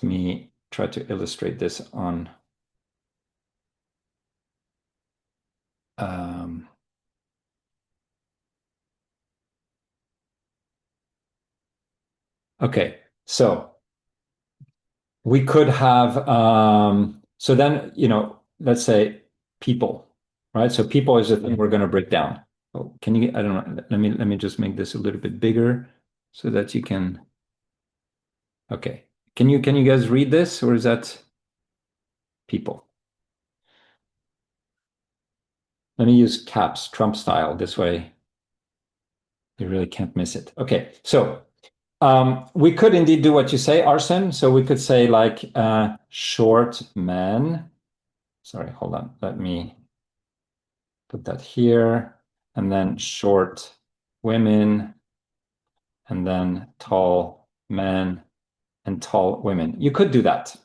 me try to illustrate this on. Okay, so we could have, so then, let's say people, right? So people is the thing we're going to break down. Oh, I don't know. Let me just make this a little bit bigger so that you can. Okay, can you guys read this, or is that people? Let me use caps, Trump style. This way, you really can't miss it. Okay, so we could indeed do what you say, Arsene. So we could say like short man. Sorry, hold on. Let me put that here. And then short women. And then tall men and tall women. You could do that.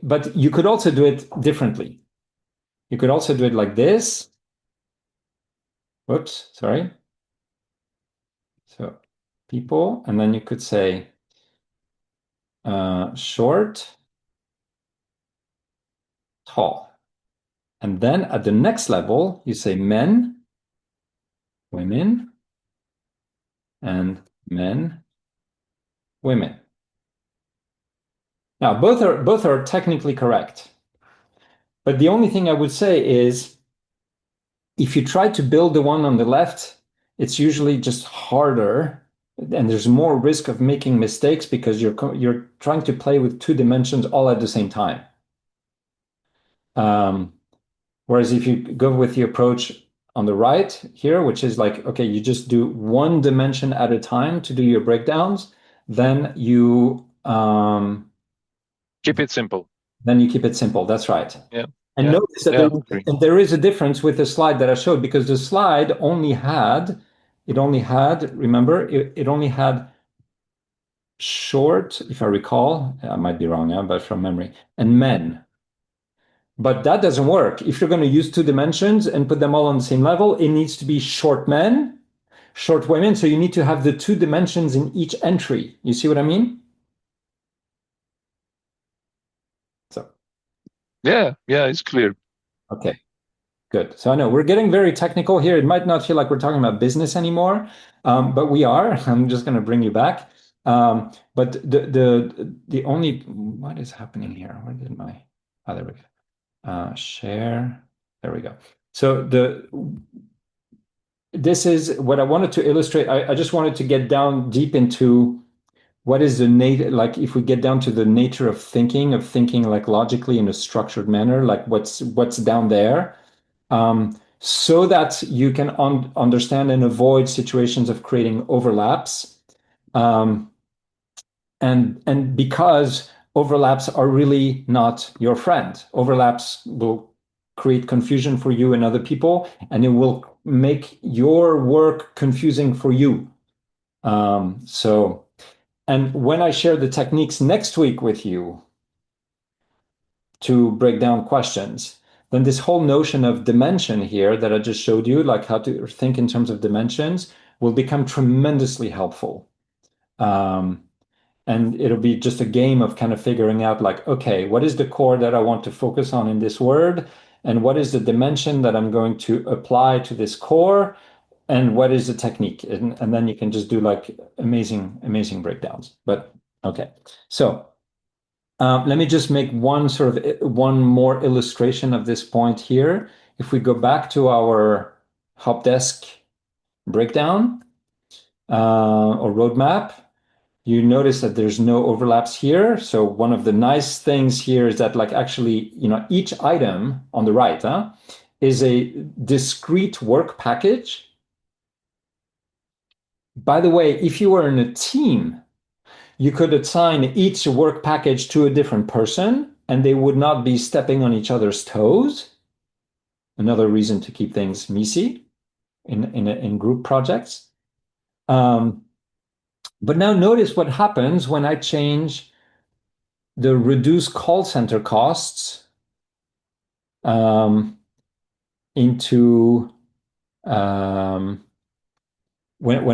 But you could also do it differently. You could also do it like this. Whoops, sorry. So people, and then you could say short, tall. And then at the next level, you say men, women, and men, women. Now, both are technically correct. But the only thing I would say is, if you try to build the one on the left, it's usually just harder, and there's more risk of making mistakes because you're trying to play with 2 dimensions all at the same time. Whereas if you go with the approach on the right here, which is like, okay, you just do 1 dimension at a time to do your breakdowns, then you keep it simple. Then you keep it simple. That's right. Yeah. And notice that there is a difference with the slide that I showed, because the slide only had, remember, it only had short, if I recall, I might be wrong, but from memory, and men. But that doesn't work. If you're going to use 2 dimensions and put them all on the same level, it needs to be short men, short women. So you need to have the 2 dimensions in each entry. You see what I mean? So. Yeah, it's clear. Okay, good. So I know we're getting very technical here. It might not feel like we're talking about business anymore, but we are. I'm just going to bring you back. But the only, what is happening here? Where did my, there we go. Share. There we go. So this is what I wanted to illustrate. I just wanted to get down deep into what is the nature, like if we get down to the nature of thinking like logically in a structured manner, like what's down there, so that you can understand and avoid situations of creating overlaps. And because overlaps are really not your friend. Overlaps will create confusion for you and other people, and it will make your work confusing for you. And when I share the techniques next week with you to break down questions, then this whole notion of dimension here that I just showed you, like how to think in terms of dimensions, will become tremendously helpful. And it'll be just a game of kind of figuring out like, okay, what is the core that I want to focus on in this word? And what is the dimension that I'm going to apply to this core? And what is the technique? And then you can just do like amazing breakdowns. But okay, so Let me just make one more illustration of this point here. If we go back to our help desk breakdown or roadmap, you notice that there's no overlaps here. So one of the nice things here is that like actually, each item on the right is a discrete work package. By the way, if you were in a team, you could assign each work package to a different person and they would not be stepping on each other's toes. Another reason to keep things messy in group projects. But now notice what happens when I change the reduce call center costs into when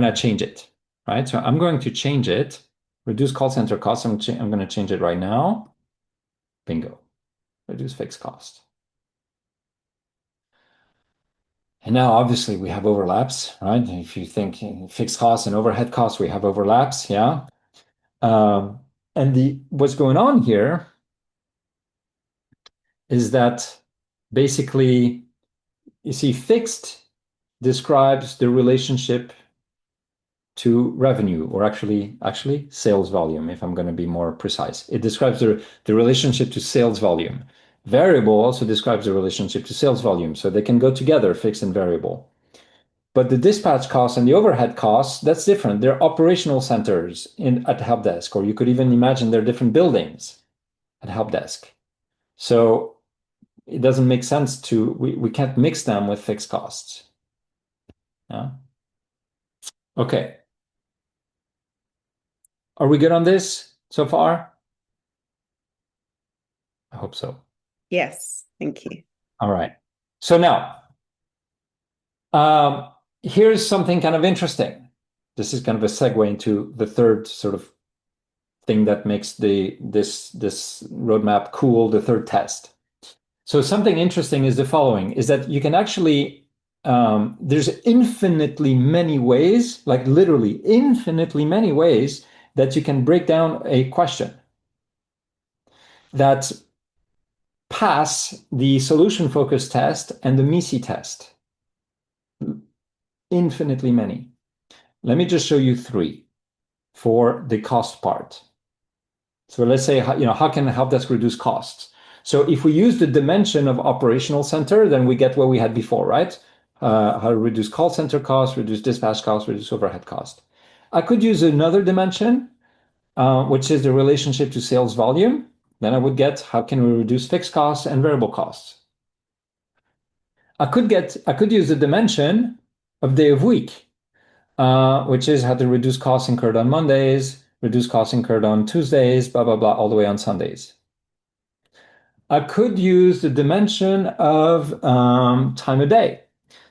I change it, right? So I'm going to change it, reduce call center costs. I'm going to change it right now. Bingo, reduce fixed cost. And now, obviously, we have overlaps, right? If you think fixed costs and overhead costs, we have overlaps, yeah. And what's going on here is that basically, you see, fixed describes the relationship to revenue, or actually sales volume, if I'm going to be more precise. It describes the relationship to sales volume. Variable also describes the relationship to sales volume, so they can go together, fixed and variable. But the dispatch costs and the overhead costs, that's different. They're operational centers at help desk, or you could even imagine they're different buildings at help desk. So it doesn't make sense we can't mix them with fixed costs. Yeah. Okay. Are we good on this so far? I hope so. Yes, thank you. All right. So now, here's something kind of interesting. This is kind of a segue into the third sort of thing that makes this roadmap cool, the third test. So something interesting is the following, is that you can actually, there's infinitely many ways, like literally infinitely many ways that you can break down a question that pass the solution focus test and the MISI test. Infinitely many. Let me just show you 3 for the cost part. So let's say, how can help desk reduce costs? So if we use the dimension of operational center, then we get what we had before, right? How to reduce call center costs, reduce dispatch costs, reduce overhead cost. I could use another dimension, which is the relationship to sales volume. Then I would get how can we reduce fixed costs and variable costs. I could use the dimension of day of week, which is how to reduce costs incurred on Mondays, reduce costs incurred on Tuesdays, blah, blah, blah, all the way on Sundays. I could use the dimension of time of day.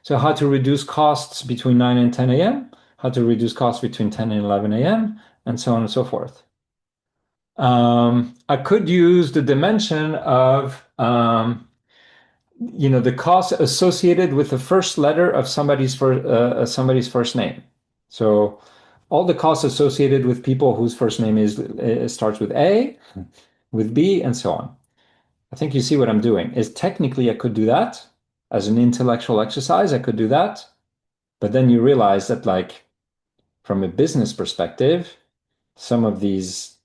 So how to reduce costs between 9 and 10 a.m., how to reduce costs between 10 and 11 a.m., and so on and so forth. I could use the dimension of the cost associated with the first letter of somebody's first name. So all the costs associated with people whose first name starts with A, with B, and so on. I think you see what I'm doing. Is technically I could do that as an intellectual exercise. I could do that, but then you realize that, like, from a business perspective, some of these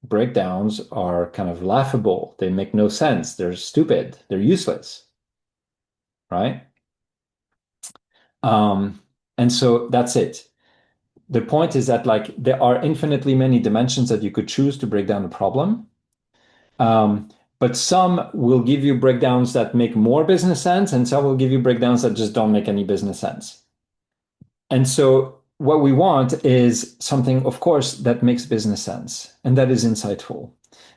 breakdowns are kind of laughable. They make no sense. They're stupid. They're useless. Right? And so that's it. The point is that, like, there are infinitely many dimensions that you could choose to break down the problem. But some will give you breakdowns that make more business sense, and some will give you breakdowns that just don't make any business sense. And so what we want is something, of course, that makes business sense and that is insightful.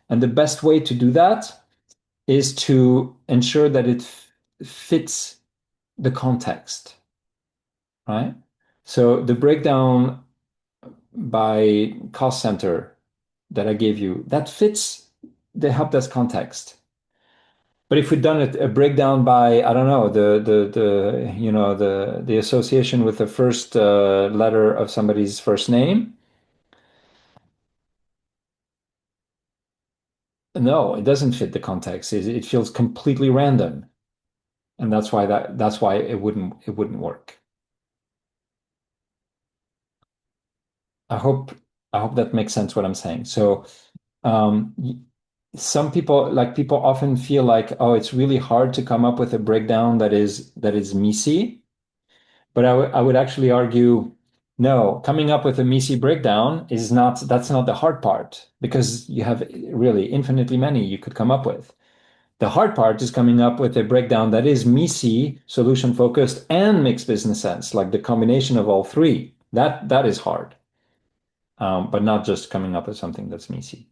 And the best way to do that is to ensure that it fits the context, right? So the breakdown by cost center that I gave you, that fits the help desk context. But if we'd done a breakdown by, I don't know, the association with the first letter of somebody's first name, No, it doesn't fit the context. It feels completely random. And that's why it wouldn't work. I hope that makes sense what I'm saying. So some people often feel like, oh, it's really hard to come up with a breakdown that is MECE. But I would actually argue, no, coming up with a MECE breakdown that's not the hard part, because you have really infinitely many you could come up with. The hard part is coming up with a breakdown that is MECE, solution focused, and makes business sense, like the combination of all three. That is hard, but not just coming up with something that's MECE.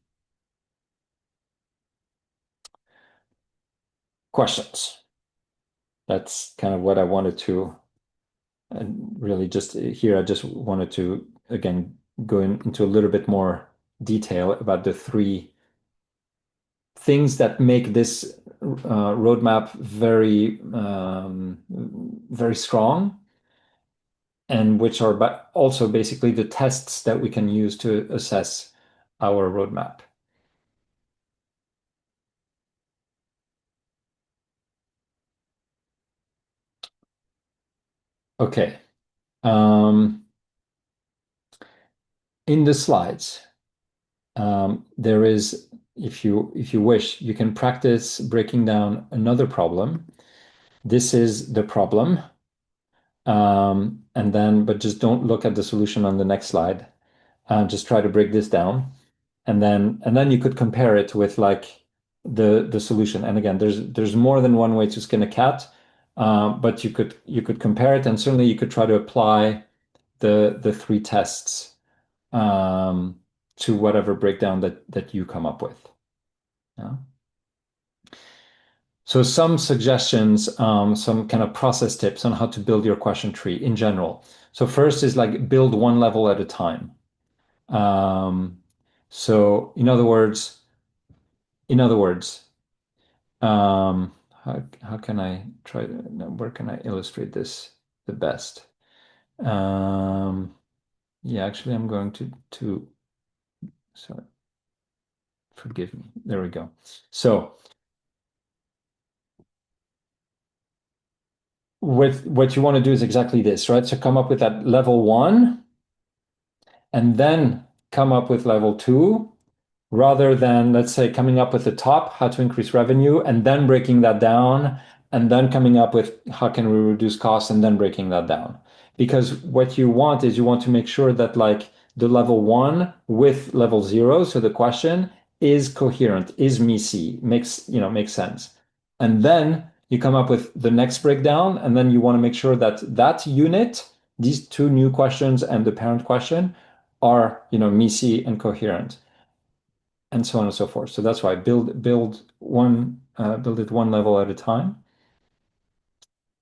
Questions? That's kind of what I wanted to really just here. I just wanted to, again, go into a little bit more detail about the three things that make this roadmap very, very strong, and which are also basically the tests that we can use to assess our roadmap. Okay. In the slides, there is, if you wish, you can practice breaking down another problem. This is the problem. But just don't look at the solution on the next slide. Just try to break this down. And then you could compare it with like the solution. And again, there's more than one way to skin a cat, but you could compare it, and certainly you could try to apply the three tests to whatever breakdown that you come up with. Yeah. So some suggestions, some kind of process tips on how to build your question tree in general. So first is like build one level at a time. So in other words, how can I try to, where can I illustrate this the best? Yeah, actually, I'm going to, sorry, forgive me. There we go. So what you want to do is exactly this, right? So come up with that level 1, and then come up with level 2, rather than, let's say, coming up with the top, how to increase revenue, and then breaking that down, and then coming up with how can we reduce costs, and then breaking that down. Because what you want is you want to make sure that like the level 1 with level 0, so the question is coherent, is MECE, makes sense. And then you come up with the next breakdown, and then you want to make sure that that unit, these two new questions and the parent question, are MECE and coherent, and so on and so forth. So that's why build it one level at a time.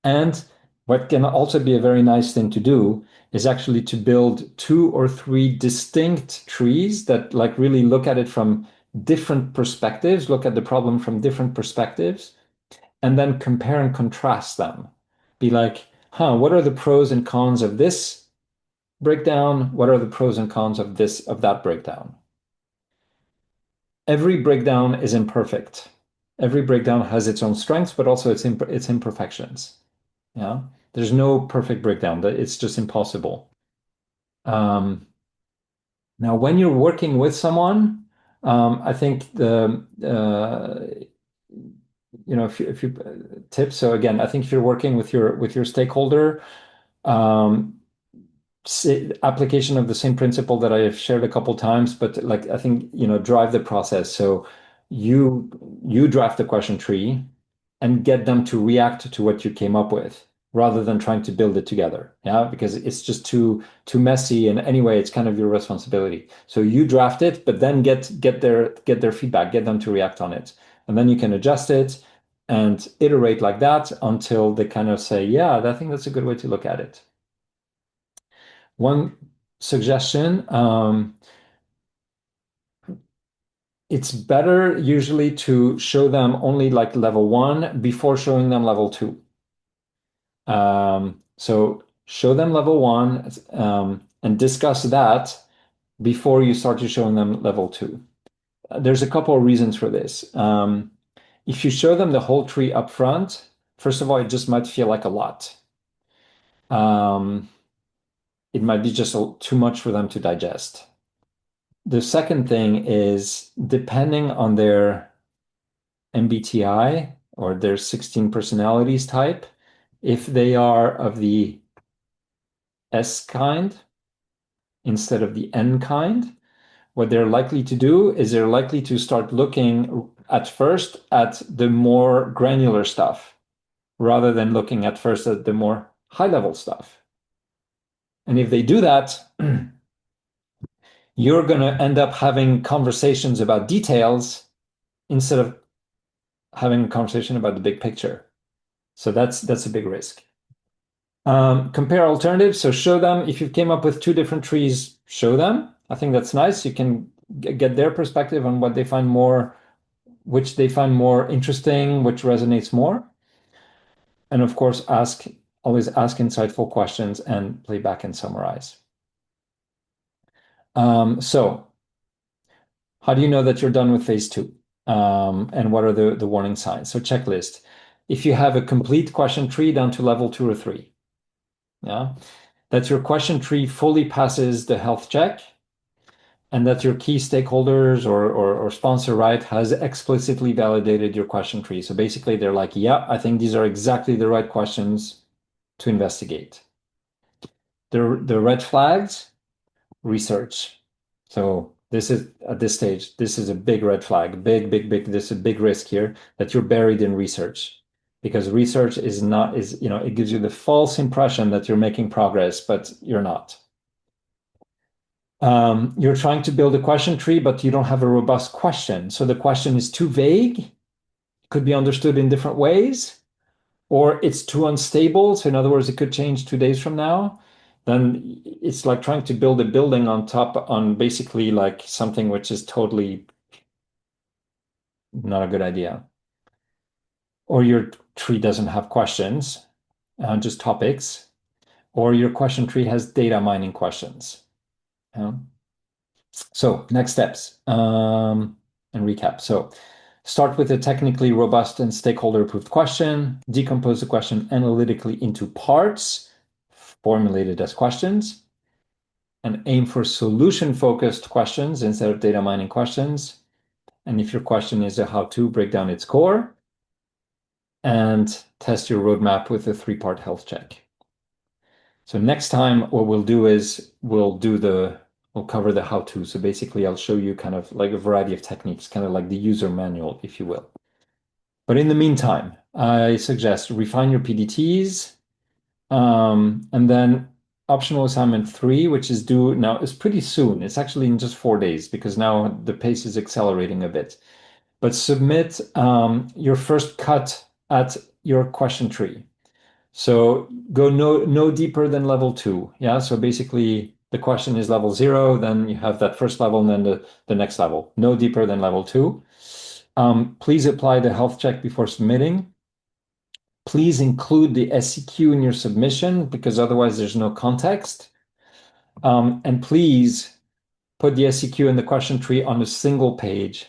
And what can also be a very nice thing to do is actually to build 2 or 3 distinct trees that like really look at it from different perspectives, look at the problem from different perspectives, and then compare and contrast them. Be like, what are the pros and cons of this breakdown? What are the pros and cons of that breakdown? Every breakdown is imperfect. Every breakdown has its own strengths, but also its imperfections. Yeah, there's no perfect breakdown. It's just impossible. Now, when you're working with someone, I think if you tips. So again, I think if you're working with your stakeholder, application of the same principle that I have shared a couple times, but like I think drive the process. So you draft the question tree and get them to react to what you came up with, rather than trying to build it together. Yeah, because it's just too messy, and anyway, it's kind of your responsibility. So you draft it, but then get their feedback, get them to react on it, and then you can adjust it and iterate like that until they kind of say, yeah, I think that's a good way to look at it. One suggestion, it's better usually to show them only like level 1 before showing them level 2. So show them level 1 and discuss that before you start to showing them level 2. there's a couple of reasons for this. If you show them the whole tree up front, first of all, it just might feel like a lot. It might be just too much for them to digest. The second thing is, depending on their MBTI or their 16 personalities type, if they are of the S kind instead of the N kind, what they're likely to do is they're likely to start looking at first at the more granular stuff rather than looking at first at the more high-level stuff. And if they do that, you're going to end up having conversations about details instead of having a conversation about the big picture. So that's a big risk. Compare alternatives. So show them, if you came up with two different trees, show them. I think that's nice. You can get their perspective on what they find more, which they find more interesting, which resonates more. And of course, always ask insightful questions and play back and summarize. So how do you know that you're done with phase 2? And what are the warning signs? So checklist. If you have a complete question tree down to level 2 or 3, yeah, that your question tree fully passes the health check, and that your key stakeholders or sponsor, right, has explicitly validated your question tree. So basically they're like, yeah, I think these are exactly the right questions to investigate. The red flags, research. So this is, at this stage, this is a big red flag, big, this is a big risk here, that you're buried in research. Because research it gives you the false impression that you're making progress, but you're not. You're trying to build a question tree, but you don't have a robust question. So the question is too vague, could be understood in different ways, or it's too unstable. So in other words, it could change 2 days from now. Then it's like trying to build a building on basically like something which is totally not a good idea. Or your tree doesn't have questions, just topics, or your question tree has data mining questions. So next steps and recap. So start with a technically robust and stakeholder approved question, decompose the question analytically into parts formulated as questions, and aim for solution focused questions instead of data mining questions. And if your question is a how-to, break down its core and test your roadmap with a 3-part health check. So next time, what we'll do is we'll cover the how-to. So basically, I'll show you kind of like a variety of techniques, kind of like the user manual, if you will. But in the meantime, I suggest refine your PDTs, and then optional assignment 3, which is due now, is pretty soon. It's actually in just 4 days because now the pace is accelerating a bit. But submit your first cut at your question tree. So go no deeper than level 2. Yeah. So basically the question is level 0, then you have that first level, and then the next level. No deeper than level 2. Please apply the health check before submitting. Please include the SEQ in your submission because otherwise there's no context. And please put the SEQ in the question tree on a single page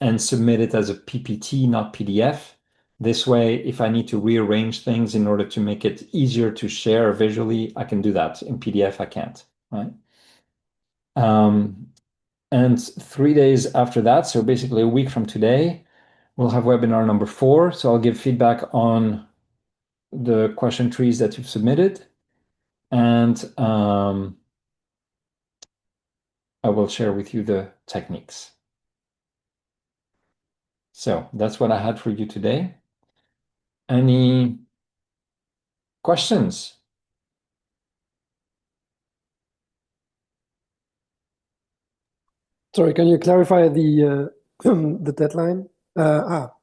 and submit it as a PPT, not PDF. This way, if I need to rearrange things in order to make it easier to share visually, I can do that. In PDF, I can't, right? And 3 days after that, so basically a week from today, we'll have webinar number 4. So I'll give feedback on the question trees that you've submitted. And I will share with you the techniques. So that's what I had for you today. Any questions? Sorry, can you clarify the the deadline?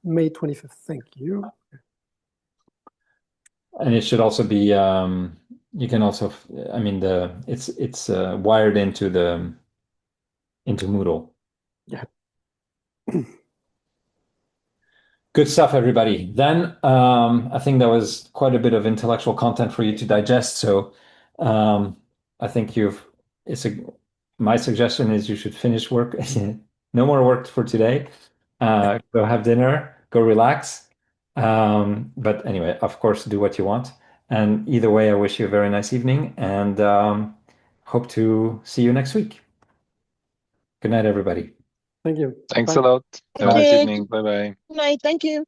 May 25th. Thank you. And it should also be you can also, I mean, it's wired into Moodle. Yeah. Good stuff, everybody. Then I think that was quite a bit of intellectual content for you to digest. So I think my suggestion is you should finish work, no more work for today. Go have dinner, go relax. But anyway, of course, do what you want. And either way, I wish you a very nice evening and hope to see you next week. Good night, everybody. Thank you. Thanks Bye. a lot. Have a Thank nice you. evening. Bye bye. Good night. Thank you.